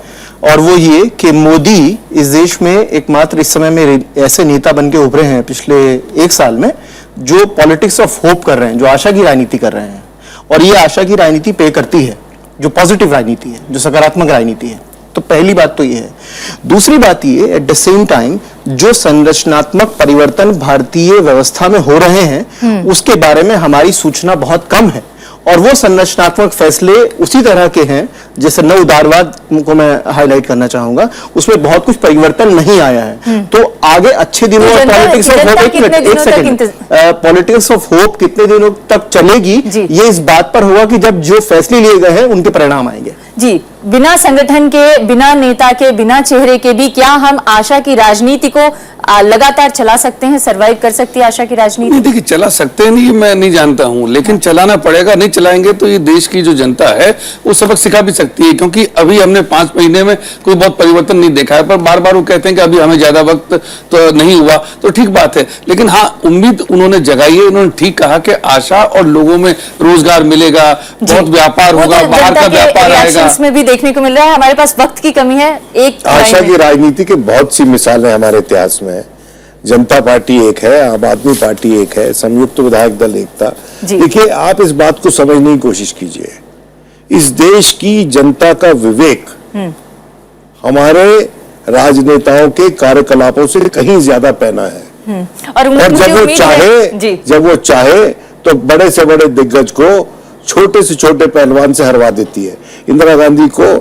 और वो ये कि मोदी इस देश में एकमात्र इस समय में ऐसे नेता बन के उभरे हैं पिछले 1 साल में जो पॉलिटिक्स ऑफ होप कर रहे हैं, जो आशा की राजनीति कर रहे हैं, और ये आशा की राजनीति पे करती है, जो पॉजिटिव राजनीति है, जो सकारात्मक राजनीति है। तो पहली बात तो ये है। दूसरी बात ये, एट द सेम टाइम जो संरचनात्मक परिवर्तन भारतीय व्यवस्था में हो रहे हैं उसके बारे में हमारी सूचना बहुत कम है, और वो संरचनात्मक फैसले उसी तरह के हैं जैसे नव उदारवाद को मैं हाईलाइट करना चाहूंगा, उसमें बहुत कुछ परिवर्तन नहीं आया है। तो आगे अच्छे दिनों में पॉलिटिक्स ऑफ होप, एक सेकंड, पॉलिटिक्स ऑफ होप कितने दिनों तक चलेगी ये इस बात पर होगा कि जब जो फैसले लिए गए हैं उनके परिणाम आएंगे। जी, बिना संगठन के, बिना नेता के, बिना चेहरे के भी क्या हम आशा की राजनीति को लगातार चला सकते हैं? सरवाइव कर सकती है आशा की राजनीति? नहीं, देखिए, चला सकते हैं नहीं, मैं नहीं जानता हूं, लेकिन चलाना पड़ेगा। नहीं चलाएंगे तो ये देश की जो जनता है वो सबक सिखा भी सकती है, क्योंकि अभी हमने 5 महीने में कोई बहुत परिवर्तन नहीं देखा है। पर बार बार वो कहते हैं कि अभी हमें ज्यादा वक्त तो नहीं हुआ, तो ठीक बात है, लेकिन हाँ, उम्मीद उन्होंने जगाई है। उन्होंने ठीक कहा कि आशा और लोगों में रोजगार मिलेगा, बहुत व्यापार होगा, बाहर का व्यापार आएगा। इसमें भी देखने को मिल रहा है। हमारे पास वक्त की कमी है। एक आशा की राजनीति के बहुत सी मिसालें हमारे इतिहास में है। जनता पार्टी एक है, आम आदमी पार्टी एक है, संयुक्त विधायक दल एक था। देखिए, आप इस बात को समझने की कोशिश कीजिए, इस देश की जनता का विवेक हमारे राजनेताओं के कार्यकलापों से कहीं ज्यादा पैना है। और जब वो चाहे तो बड़े से बड़े दिग्गज को छोटे से छोटे पहलवान से हरवा देती है। इंदिरा गांधी को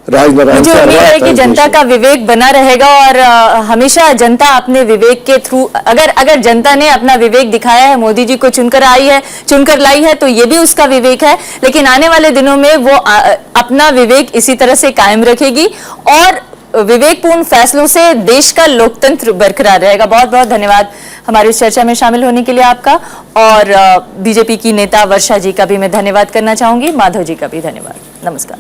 राजनारायण से मुझे उम्मीद है कि जनता का विवेक बना रहेगा और हमेशा जनता अपने विवेक के थ्रू, अगर जनता ने अपना विवेक दिखाया है, मोदी जी को चुनकर लाई है, तो ये भी उसका विवेक है। लेकिन आने वाले दिनों में वो अपना विवेक इसी तरह से कायम रखेगी और विवेकपूर्ण फैसलों से देश का लोकतंत्र बरकरार रहेगा। बहुत बहुत धन्यवाद हमारी इस चर्चा में शामिल होने के लिए आपका, और बीजेपी की नेता वर्षा जी का भी मैं धन्यवाद करना चाहूंगी, माधव जी का भी धन्यवाद। नमस्कार।